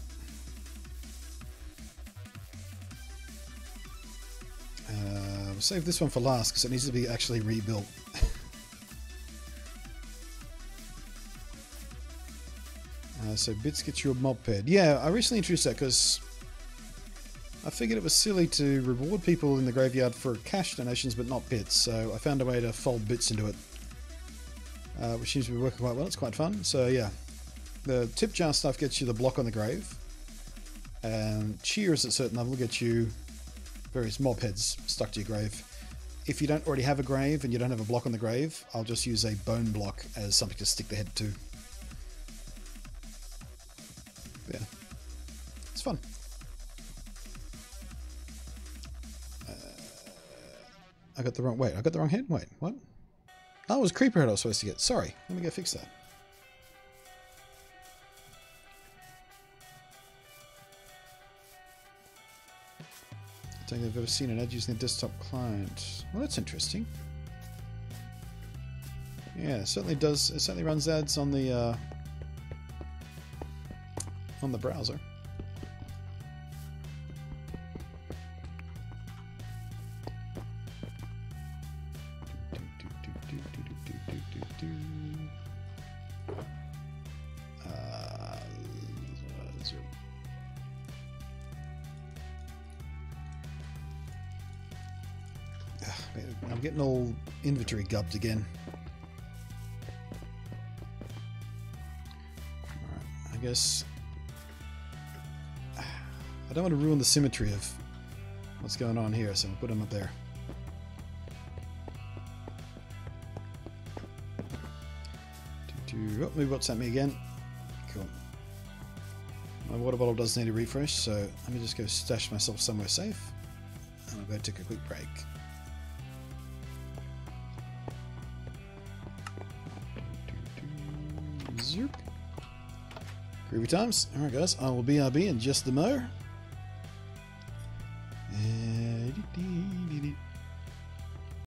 We'll save this one for last because it needs to be actually rebuilt. So bits get you a moped. Yeah, I recently introduced that because I figured it was silly to reward people in the graveyard for cash donations but not bits, so I found a way to fold bits into it, which seems to be working quite well. It's quite fun. So yeah, the tip jar stuff gets you the block on the grave, and cheers at a certain level get you various mob heads stuck to your grave, if you don't already have a grave and you don't have a block on the grave, I'll just use a bone block as something to stick the head to. Yeah, it's fun. I got the wrong... Wait, I got the wrong head? Wait, what? Oh, it was creeper head I was supposed to get. Sorry, let me go fix that. I don't think I've ever seen an ad using the desktop client. Well, that's interesting. Yeah, it certainly does. It certainly runs ads on the browser. I'm getting all inventory gubbed again. Alright, I guess I don't want to ruin the symmetry of what's going on here, so I'll put them up there. Oh, maybe what's at me again. Cool. My water bottle does need a refresh, so let me just go stash myself somewhere safe. And I'll go take a quick break. Zoop. Groovy times. Alright guys, I will BRB in just a mo.